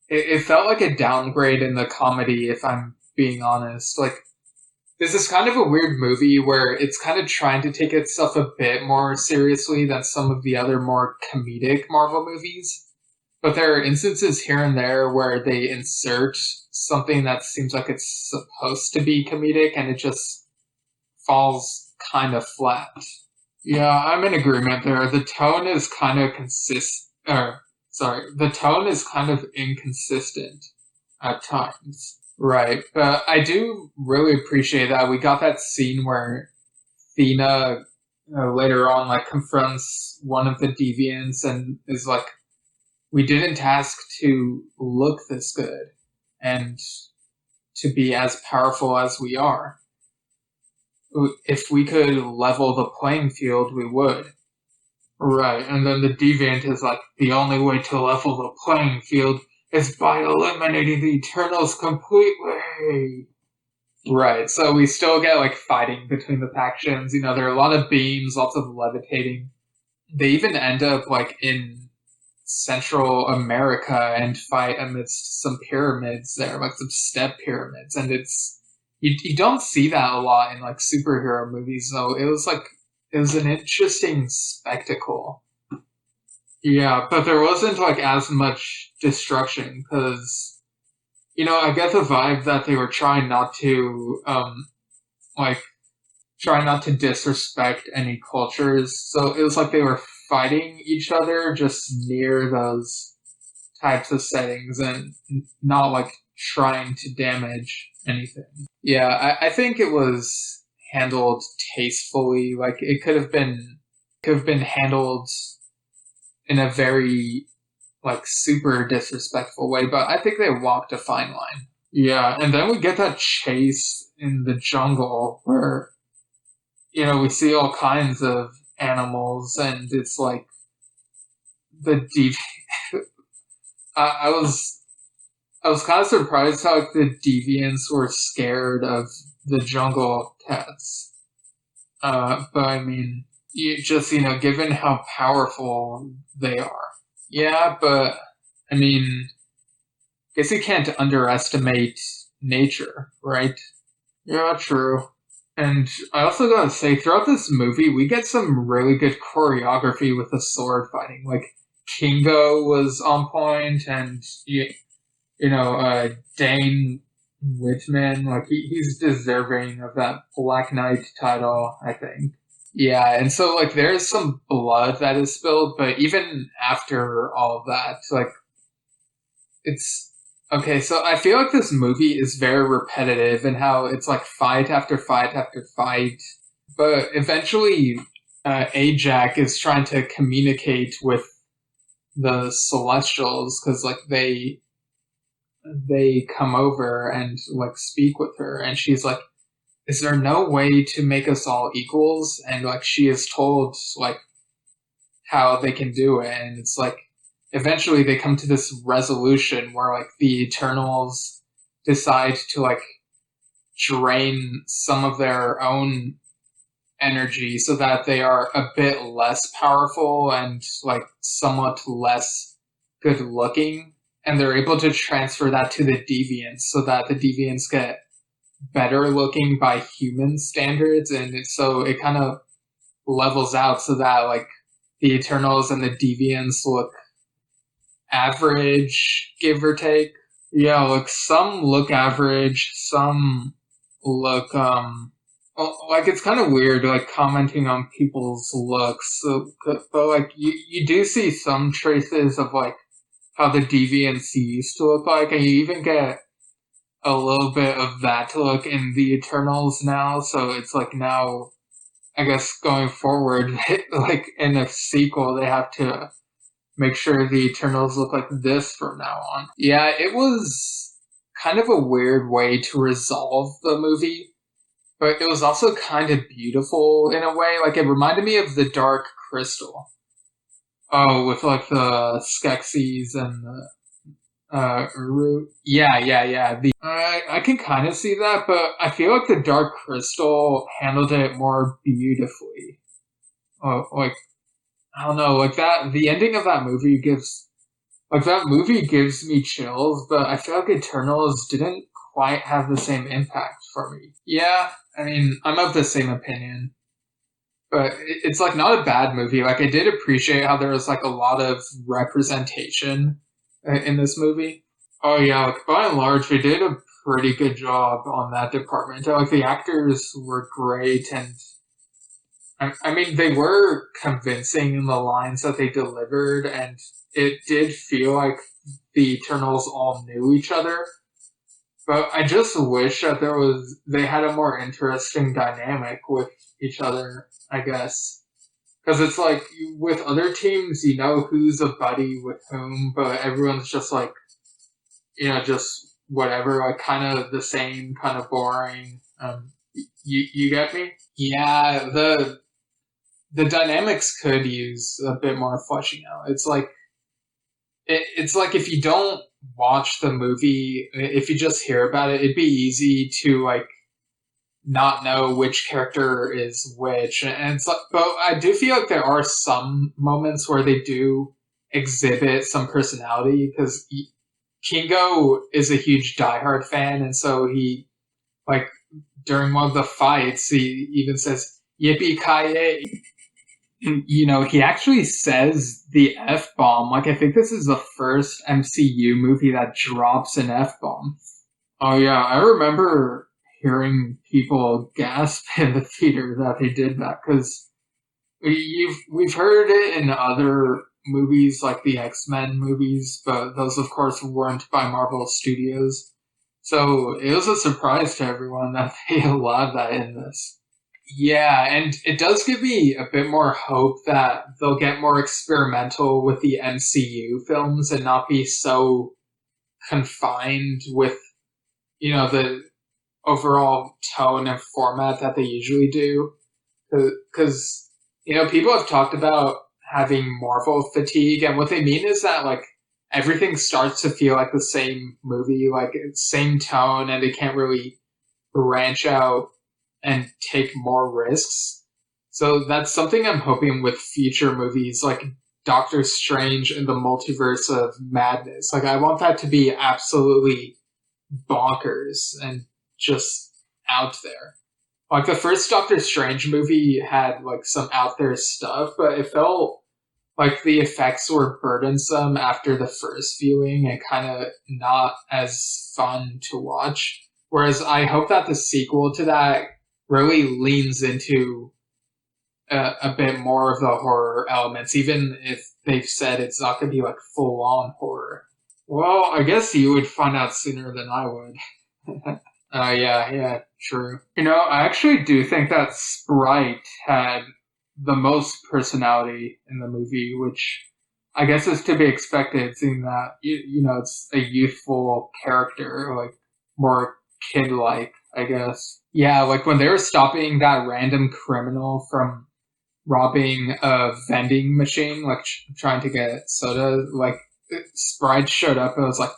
it felt like a downgrade in the comedy, if I'm being honest. Like, this is kind of a weird movie where it's kind of trying to take itself a bit more seriously than some of the other more comedic Marvel movies. But there are instances here and there where they insert something that seems like it's supposed to be comedic and it just falls kind of flat. Yeah, I'm in agreement there. The tone is kind of the tone is kind of inconsistent at times. Right, but I do really appreciate that we got that scene where Thena later on like confronts one of the deviants and is like, "We didn't ask to look this good and to be as powerful as we are. If we could level the playing field, we would." Right, and then the deviant is like, "The only way to level the playing field is by eliminating the Eternals completely." Right, so we still get like fighting between the factions. You know, there are a lot of beams, lots of levitating. They even end up like in Central America and fight amidst some pyramids there, like some step pyramids, and it's you don't see that a lot in like superhero movies. So it was an interesting spectacle. Yeah, but there wasn't like as much destruction because I get the vibe that they were trying not to like try not to disrespect any cultures. So it was like they were fighting each other just near those types of settings and not like trying to damage anything. Yeah, I think it was handled tastefully. Like it could have been handled in a very like super disrespectful way, but I think they walked a fine line. Yeah, and then we get that chase in the jungle where we see all kinds of animals, and it's like the deep. I was kind of surprised how like, the deviants were scared of the jungle cats. But I mean, given how powerful they are. Yeah, but I mean, guess you can't underestimate nature, right? Yeah, true. And I also gotta say, throughout this movie, we get some really good choreography with the sword fighting. Like, Kingo was on point, and, Dane Whitman, like, he's deserving of that Black Knight title, I think. Yeah, and so, like, there's some blood that is spilled, but even after all of that, like, it's okay. So I feel like this movie is very repetitive in how it's like fight after fight after fight, but eventually, Ajak is trying to communicate with the Celestials because like they come over and like speak with her, and she's like, "Is there no way to make us all equals?" And like she is told like how they can do it, and it's like eventually they come to this resolution where like the Eternals decide to like drain some of their own energy so that they are a bit less powerful and like somewhat less good looking, and they're able to transfer that to the deviants so that the deviants get better looking by human standards, and so it kind of levels out so that like the Eternals and the deviants look average, give or take. Yeah, like some look average, some look like it's kind of weird like commenting on people's looks. So, but like you do see some traces of like how the deviants used to look like, and you even get a little bit of that look in the Eternals now. So it's like now, I guess going forward, like in a sequel, they have to make sure the Eternals look like this from now on. Yeah, it was kind of a weird way to resolve the movie, but it was also kind of beautiful in a way. Like, it reminded me of The Dark Crystal. Oh, with like the Skeksis and Yeah. I can kind of see that, but I feel like the Dark Crystal handled it more beautifully. Like, I don't know, like that, the ending of that movie gives me chills, but I feel like Eternals didn't quite have the same impact for me. Yeah, I mean, I'm of the same opinion. But it's like not a bad movie. Like I did appreciate how there was like a lot of representation in this movie. Oh yeah, like by and large, they did a pretty good job on that department. Like the actors were great, and I mean they were convincing in the lines that they delivered, and it did feel like the Eternals all knew each other. But I just wish that they had a more interesting dynamic with each other, I guess. Because it's like, with other teams, you know who's a buddy with whom, but everyone's just like, just whatever, like kind of the same, kind of boring. You get me? Yeah, the dynamics could use a bit more fleshing out. It's like if you don't watch the movie, if you just hear about it, it'd be easy to like not know which character is which, and it's like, but I do feel like there are some moments where they do exhibit some personality because Kingo is a huge Die Hard fan, and so he like during one of the fights he even says "Yippee ki he actually says the F bomb. Like, I think this is the first MCU movie that drops an F bomb. Oh, yeah, I remember hearing people gasp in the theater that they did that because we've heard it in other movies like the X-Men movies, but those, of course, weren't by Marvel Studios. So it was a surprise to everyone that they allowed that in this. Yeah, and it does give me a bit more hope that they'll get more experimental with the MCU films and not be so confined with, the overall tone and format that they usually do. Because, people have talked about having Marvel fatigue, and what they mean is that, like, everything starts to feel like the same movie, like, same tone, and they can't really branch out and take more risks. So that's something I'm hoping with future movies like Doctor Strange and the Multiverse of Madness. Like I want that to be absolutely bonkers and just out there. Like the first Doctor Strange movie had like some out there stuff, but it felt like the effects were burdensome after the first viewing and kind of not as fun to watch. Whereas I hope that the sequel to that really leans into a bit more of the horror elements, even if they've said it's not going to be like full on horror. Well, I guess you would find out sooner than I would. Yeah, true. I actually do think that Sprite had the most personality in the movie, which I guess is to be expected, seeing that it's a youthful character, like more kid-like, I guess. Yeah, like when they were stopping that random criminal from robbing a vending machine, like trying to get soda, like Sprite showed up and was like,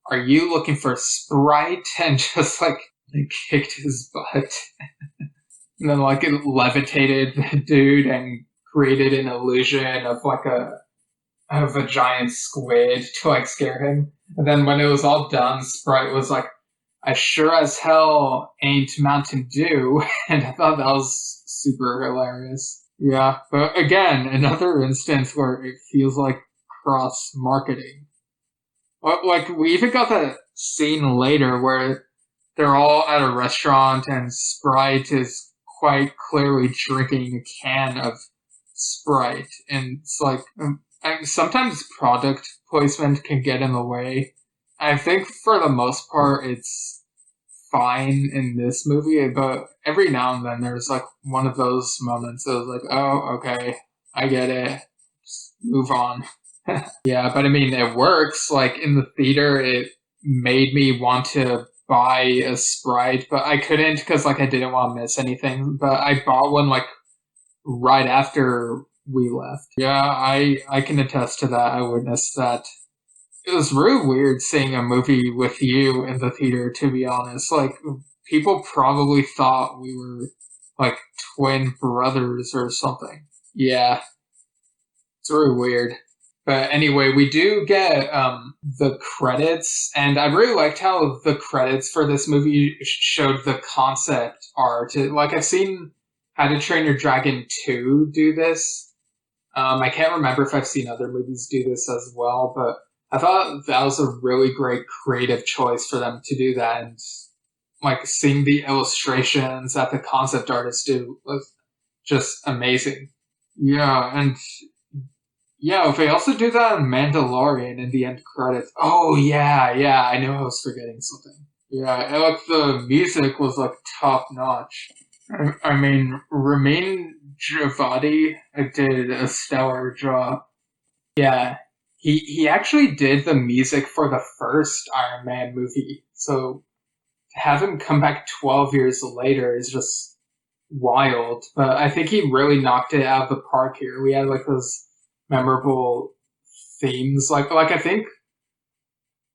"Are you looking for Sprite?" And just like kicked his butt. And then like it levitated the dude and created an illusion of like a giant squid to like scare him. And then when it was all done, Sprite was like, "I sure as hell ain't Mountain Dew." And I thought that was super hilarious. Yeah, but again, another instance where it feels like cross marketing. Like we even got that scene later where they're all at a restaurant and Sprite is quite clearly drinking a can of Sprite, and it's like sometimes product placement can get in the way. I think for the most part it's fine in this movie, but every now and then there's like one of those moments that was like, oh, okay, I get it. Just move on. Yeah, but I mean, it works. Like in the theater, it made me want to buy a Sprite, but I couldn't because like I didn't want to miss anything. But I bought one like right after we left. Yeah, I can attest to that. I witnessed that. it was really weird seeing a movie with you in the theater, to be honest. Like, people probably thought we were, like, twin brothers or something. Yeah, it's really weird. But anyway, we do get the credits, and I really liked how the credits for this movie showed the concept art. Like, I've seen How to Train Your Dragon 2 do this. I can't remember if I've seen other movies do this as well, but I thought that was a really great creative choice for them to do that. And, like, seeing the illustrations that the concept artists do was just amazing. Yeah, and yeah, they also do that in Mandalorian in the end credits. Oh yeah, I know I was forgetting something. Yeah, and like the music was like top notch. I mean, Ramin Djawadi did a stellar job. Yeah, he actually did the music for the first Iron Man movie. So to have him come back 12 years later is just wild. But I think he really knocked it out of the park here. We had like those memorable themes. Like I think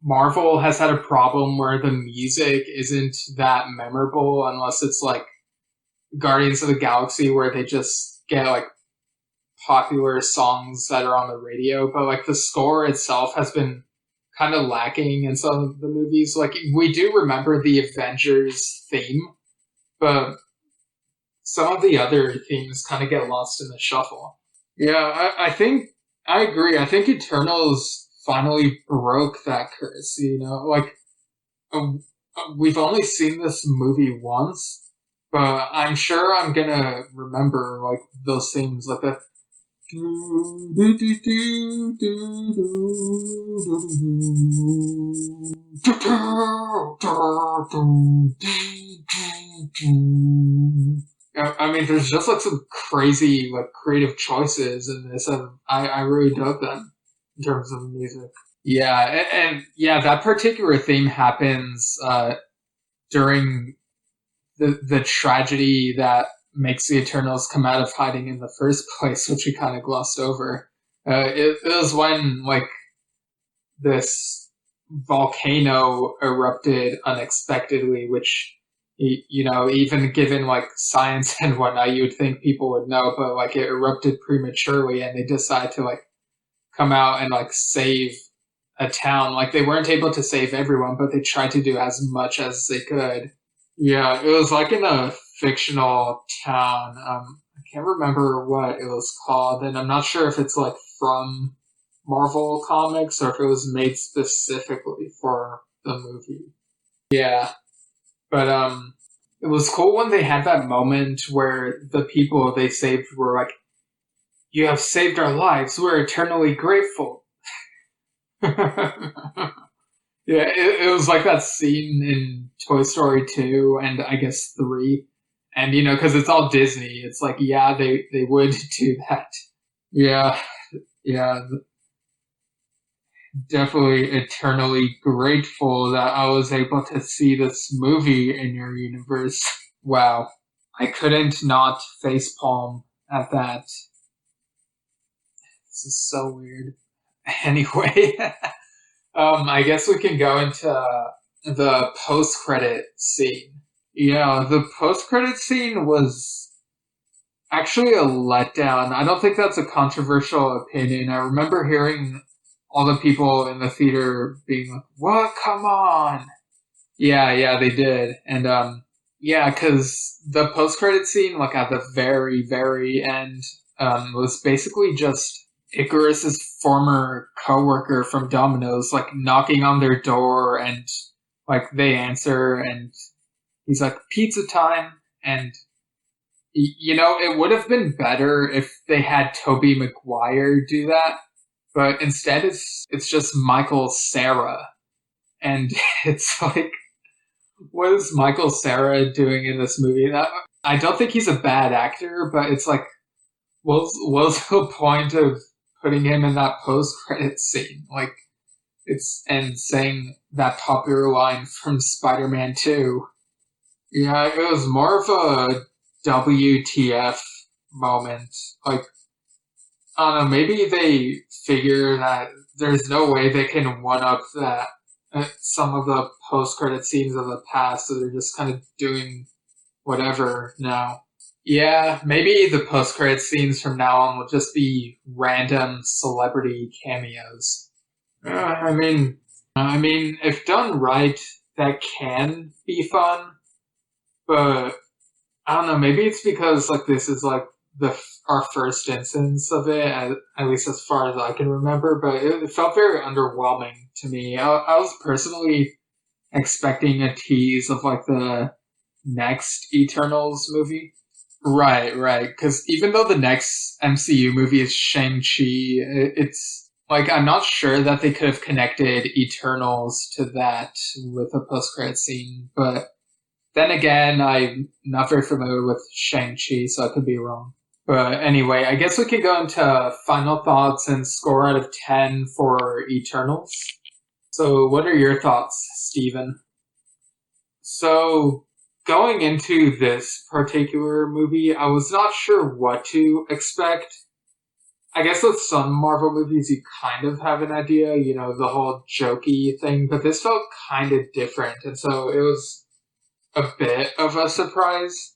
Marvel has had a problem where the music isn't that memorable unless it's like Guardians of the Galaxy where they just get like popular songs that are on the radio, but like the score itself has been kind of lacking in some of the movies. Like we do remember the Avengers theme, but some of the other themes kind of get lost in the shuffle. Yeah, I think I agree. I think Eternals finally broke that curse. You know, like we've only seen this movie once, but I'm sure I'm gonna remember like those themes, like the. I mean, there's just like some crazy like creative choices in this, and I really dug them in terms of music. Yeah, and yeah, that particular theme happens during the tragedy that makes the Eternals come out of hiding in the first place, which we kind of glossed over. It was when like this volcano erupted unexpectedly, which you know, even given like science and whatnot, you would think people would know, but like it erupted prematurely, and they decided to like come out and like save a town. Like they weren't able to save everyone, but they tried to do as much as they could. Yeah, it was like in a fictional town. I can't remember what it was called, and I'm not sure if it's like from Marvel Comics or if it was made specifically for the movie. Yeah, but it was cool when they had that moment where the people they saved were like, "You have saved our lives. We're eternally grateful." Yeah, it was like that scene in Toy Story 2 and I guess 3. And, you know, because it's all Disney, it's like, yeah, they would do that. Yeah, yeah, definitely eternally grateful that I was able to see this movie in your universe. Wow. I couldn't not facepalm at that. This is so weird. Anyway. I guess we can go into the post-credit scene. Yeah, the post-credit scene was actually a letdown. I don't think that's a controversial opinion. I remember hearing all the people in the theater being like, "What? Come on!" Yeah, they did, and yeah, because the post-credit scene, like at the very, very end, was basically just Icarus's former coworker from Domino's, like knocking on their door, and like they answer, and he's like, "Pizza time!" And you know, it would have been better if they had Tobey Maguire do that, but instead it's just Michael Cera, and it's like, what is Michael Cera doing in this movie? I don't think he's a bad actor, but it's like, what's the point of putting him in that post-credit scene? Like, and saying that popular line from Spider-Man 2. Yeah, it was more of a WTF moment. Like, I don't know, maybe they figure that there's no way they can one-up that some of the post-credit scenes of the past, so they're just kind of doing whatever now. Yeah, maybe the post-credit scenes from now on will just be random celebrity cameos. I mean, if done right, that can be fun, but I don't know. Maybe it's because like this is like our first instance of it, at least as far as I can remember. But it felt very underwhelming to me. I was personally expecting a tease of like the next Eternals movie. Right, right. Because even though the next MCU movie is Shang-Chi, it's like I'm not sure that they could have connected Eternals to that with a post-credit scene. But then again, I'm not very familiar with Shang-Chi, so I could be wrong. But anyway, I guess we could go into final thoughts and score out of 10 for Eternals. So, what are your thoughts, Steven? So, going into this particular movie, I was not sure what to expect. I guess with some Marvel movies, you kind of have an idea, the whole jokey thing, but this felt kind of different, and so it was a bit of a surprise.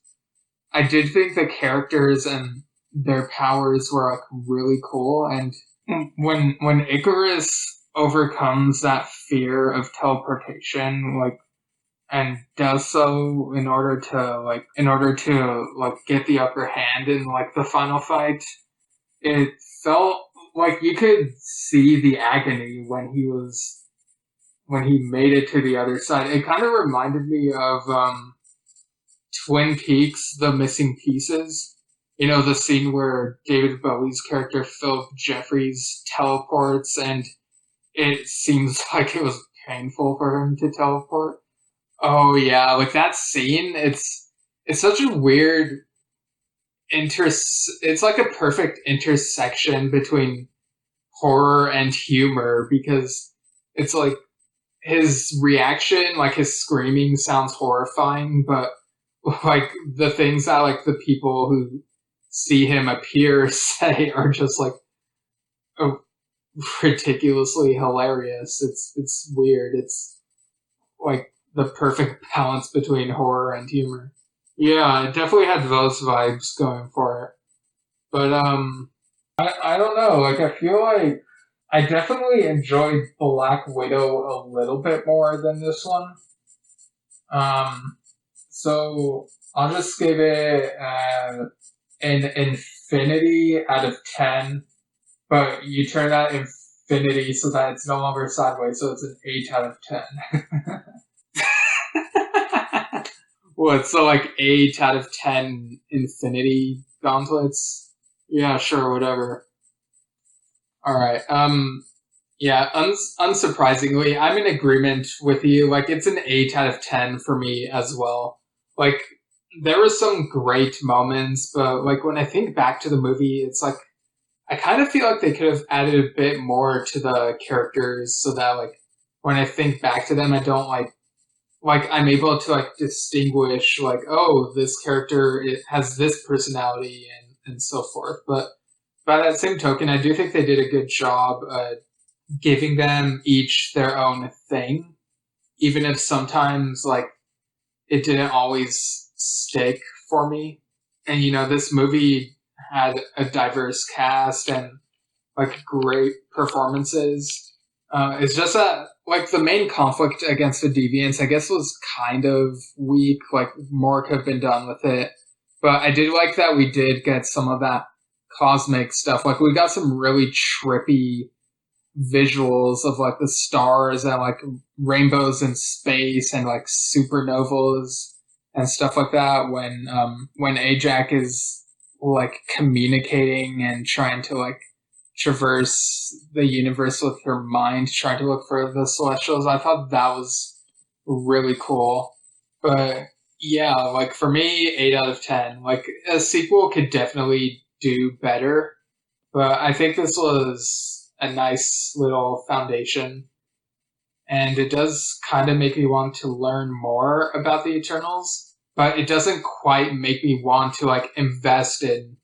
I did think the characters and their powers were like really cool, and when Icarus overcomes that fear of teleportation, like and does so in order to get the upper hand in like the final fight, it felt like you could see the agony when he made it to the other side. It kind of reminded me of Twin Peaks: The Missing Pieces. The scene where David Bowie's character Philip Jeffries teleports, and it seems like it was painful for him to teleport. Oh yeah, like that scene. It's such a weird It's like a perfect intersection between horror and humor because it's like his reaction, like his screaming, sounds horrifying, but like the things that like the people who see him appear say are just like oh, ridiculously hilarious. It's weird. It's like the perfect balance between horror and humor. Yeah, it definitely had those vibes going for it. But I don't know. Like I feel like I definitely enjoyed Black Widow a little bit more than this one. Um, so I'll just give it an infinity out of 10. But you turn that infinity so that it's no longer sideways, so it's an 8 out of 10. What, so like 8 out of 10 infinity gauntlets? Yeah, sure, whatever. Alright, yeah, unsurprisingly, I'm in agreement with you. Like, it's an 8 out of 10 for me as well. Like, there were some great moments, but like when I think back to the movie, it's like I kind of feel like they could have added a bit more to the characters so that like when I think back to them, I don't like I'm able to like distinguish like oh this character it has this personality and so forth. But by that same token, I do think they did a good job giving them each their own thing, even if sometimes like it didn't always stick for me. And this movie had a diverse cast and like great performances. It's just that like the main conflict against the deviants, I guess, was kind of weak. Like more could have been done with it, but I did like that we did get some of that cosmic stuff. Like we got some really trippy visuals of like the stars and like rainbows in space and like supernovas and stuff like that when Ajax is like communicating and trying to like traverse the universe with her mind trying to look for the celestials. I thought that was really cool. But yeah, like for me 8 out of 10. Like a sequel could definitely do better, but I think this was a nice little foundation, and it does kind of make me want to learn more about the Eternals, but it doesn't quite make me want to like invest in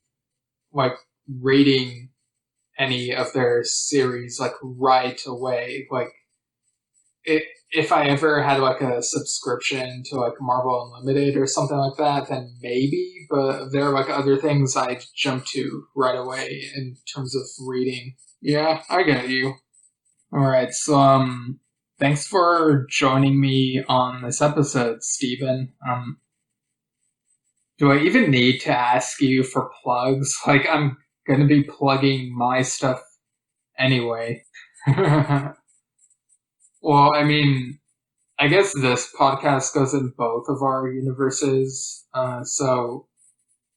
like reading any of their series like right away. Like if I ever had like a subscription to like Marvel Unlimited or something like that, then maybe. But there are like other things I'd jump to right away in terms of reading. Yeah, I get you. All right, so thanks for joining me on this episode, Steven. Do I even need to ask you for plugs? Like, I'm gonna be plugging my stuff anyway. Well, I mean, I guess this podcast goes in both of our universes. So,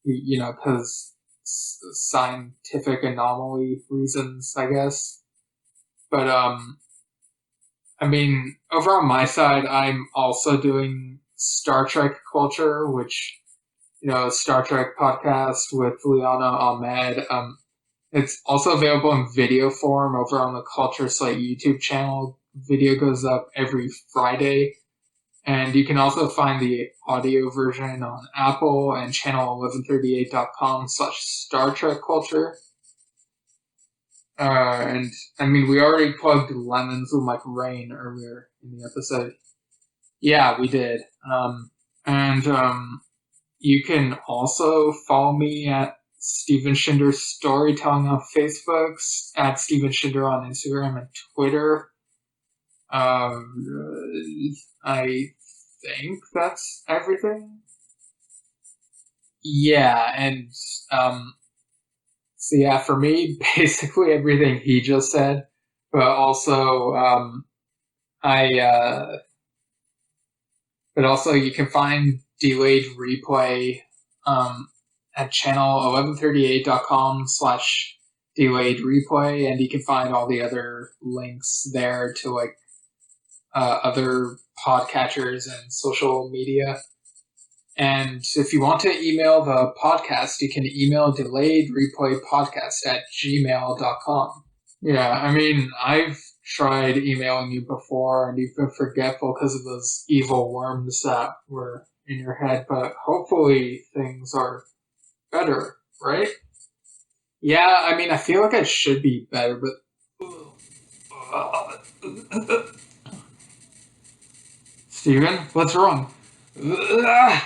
because scientific anomaly reasons, I guess. But, I mean, over on my side, I'm also doing Star Trek Culture, which, Star Trek podcast with Liana Ahmed. It's also available in video form over on the Culture Slate YouTube channel. Video goes up every Friday. And you can also find the audio version on Apple and channel1138.com/Star Trek Culture. And I mean, we already plugged Lemons with Like Rain earlier in the episode. Yeah, we did. And you can also follow me at Steven Shinder Storytelling on Facebook, at Steven Shinder on Instagram and Twitter. I think that's everything. Yeah, and so yeah, for me, basically everything he just said, but also but also you can find delayed replay at channel1138.com/delayed replay, and you can find all the other links there to like other podcatchers and social media. And if you want to email the podcast, you can email delayedreplaypodcast@gmail.com. Yeah, I mean, I've tried emailing you before and you've been forgetful because of those evil worms that were in your head, but hopefully things are better, right? Yeah, I mean, I feel like I should be better, but... Steven, what's wrong? I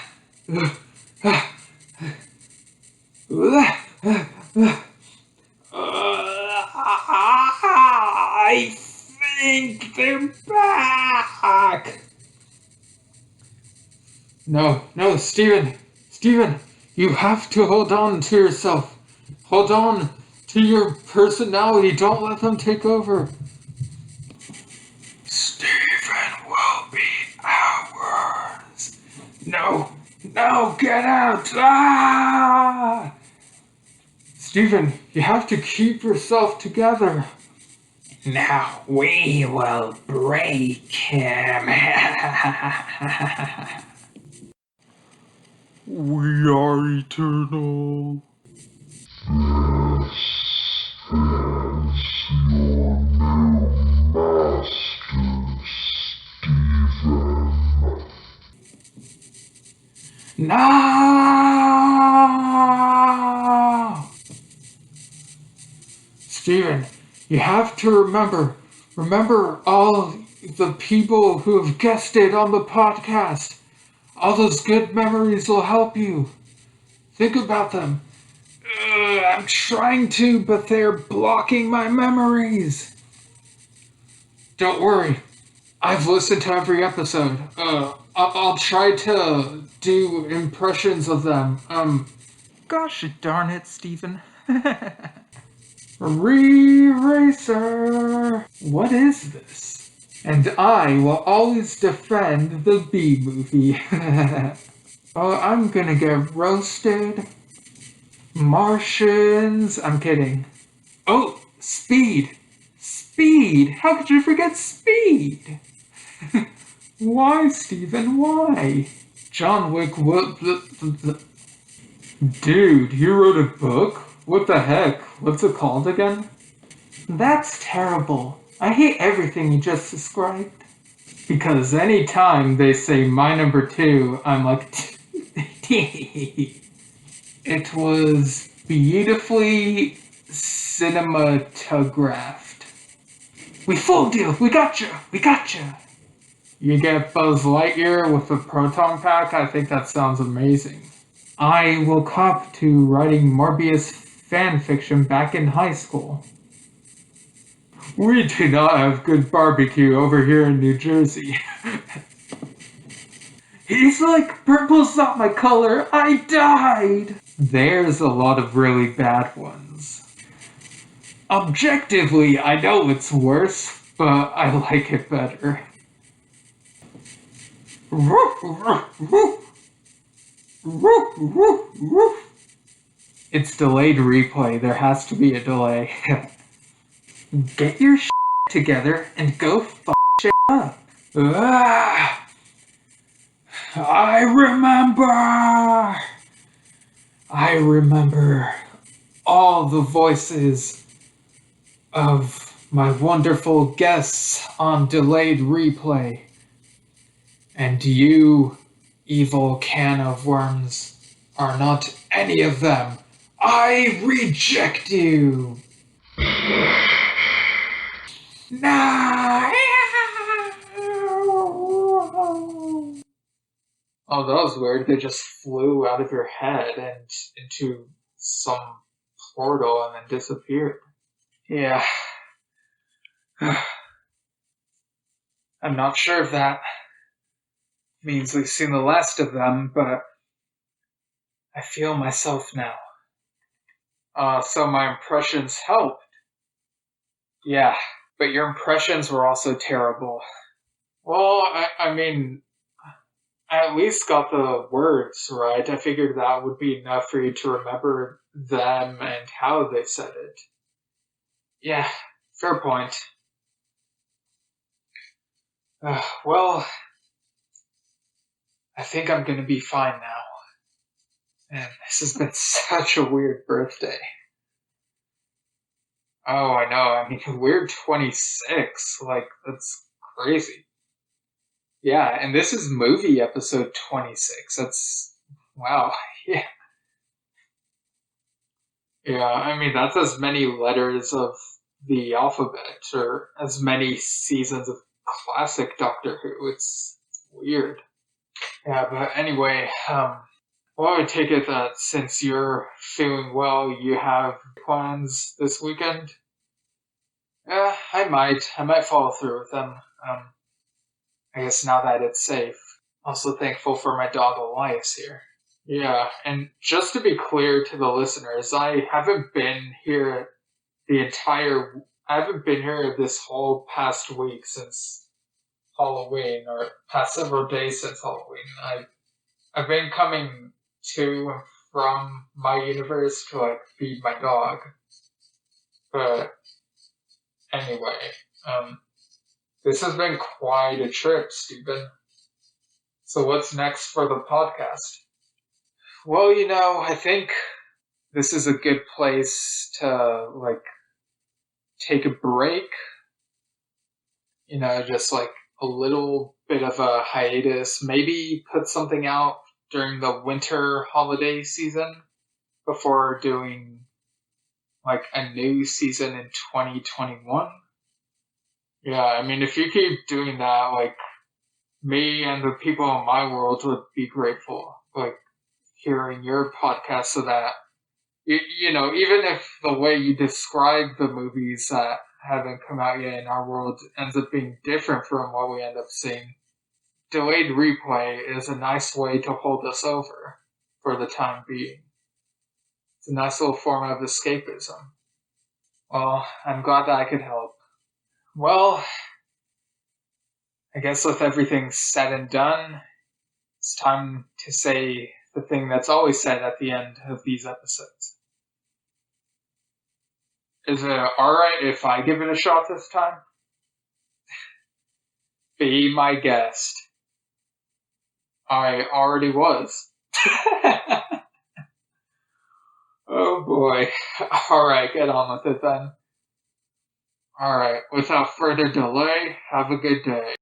think they're back. No, Steven, you have to hold on to yourself. Hold on to your personality. Don't let them take over. Steven will be ours. No, get out. Ah! Steven, you have to keep yourself together. Now we will break him. We are eternal.
This is your new master, Steven.
No! Steven, you have to remember all the people who have guested on the podcast. All those good memories will help you. Think about them. I'm trying to, but they're blocking my memories. Don't worry. I've listened to every episode. I'll try to do impressions of them. Gosh darn it, Steven. Re-Racer! What is this? And I will always defend the B-movie. Oh, I'm gonna get roasted. Martians. I'm kidding. Oh, Speed! How could you forget Speed? Why, Steven? Why? John Wick, what? Dude, you wrote a book? What the heck? What's it called again? That's terrible. I hate everything you just described. Because anytime they say my number 2, I'm like... It was beautifully cinematographed. We fooled you! We gotcha! You get Buzz Lightyear with a proton pack? I think that sounds amazing. I will cop to writing Morbius fanfiction back in high school. We do not have good barbecue over here in New Jersey. He's like, purple's not my color, I died! There's a lot of really bad ones. Objectively, I know it's worse, but I like it better. It's delayed replay, there has to be a delay. Get your shit together and go fuck shit up. I remember all the voices of my wonderful guests on delayed replay. And you, evil can of worms, are not any of them. I reject you! No! Oh, that was weird. They just flew out of your head and into some portal and then disappeared. Yeah. I'm not sure if that means we've seen the last of them, but I feel myself now. So my impressions helped. Yeah, but your impressions were also terrible. Well, I mean, I at least got the words right. I figured that would be enough for you to remember them and how they said it. Yeah, fair point. Well, I think I'm gonna be fine now. And this has been such a weird birthday. Oh, I know. I mean, we're 26. Like, that's crazy. Yeah, and this is movie episode 26. That's, wow. Yeah. Yeah, I mean, that's as many letters of the alphabet, or as many seasons of classic Doctor Who. It's weird. Yeah, but anyway, well, I would take it that since you're feeling well, you have plans this weekend? Yeah, I might follow through with them. I guess now that it's safe. Also thankful for my dog Elias here. Yeah, and just to be clear to the listeners, I haven't been here this whole past week since Halloween, or past several days since Halloween. I've been coming to and from my universe to, like, feed my dog. But anyway, this has been quite a trip, Steven. So what's next for the podcast? Well, I think this is a good place to, like, take a break. Just, like, a little bit of a hiatus. Maybe put something out during the winter holiday season before doing, like, a new season in 2021. Yeah, I mean, if you keep doing that, like, me and the people in my world would be grateful, like, hearing your podcast, so that, even if the way you describe the movies that haven't come out yet in our world ends up being different from what we end up seeing, delayed replay is a nice way to hold us over for the time being. It's a nice little form of escapism. Well, I'm glad that I could help. Well, I guess with everything said and done, it's time to say the thing that's always said at the end of these episodes. Is it alright if I give it a shot this time? Be my guest. I already was. Oh boy. Alright, get on with it then. Alright, without further delay, have a good day.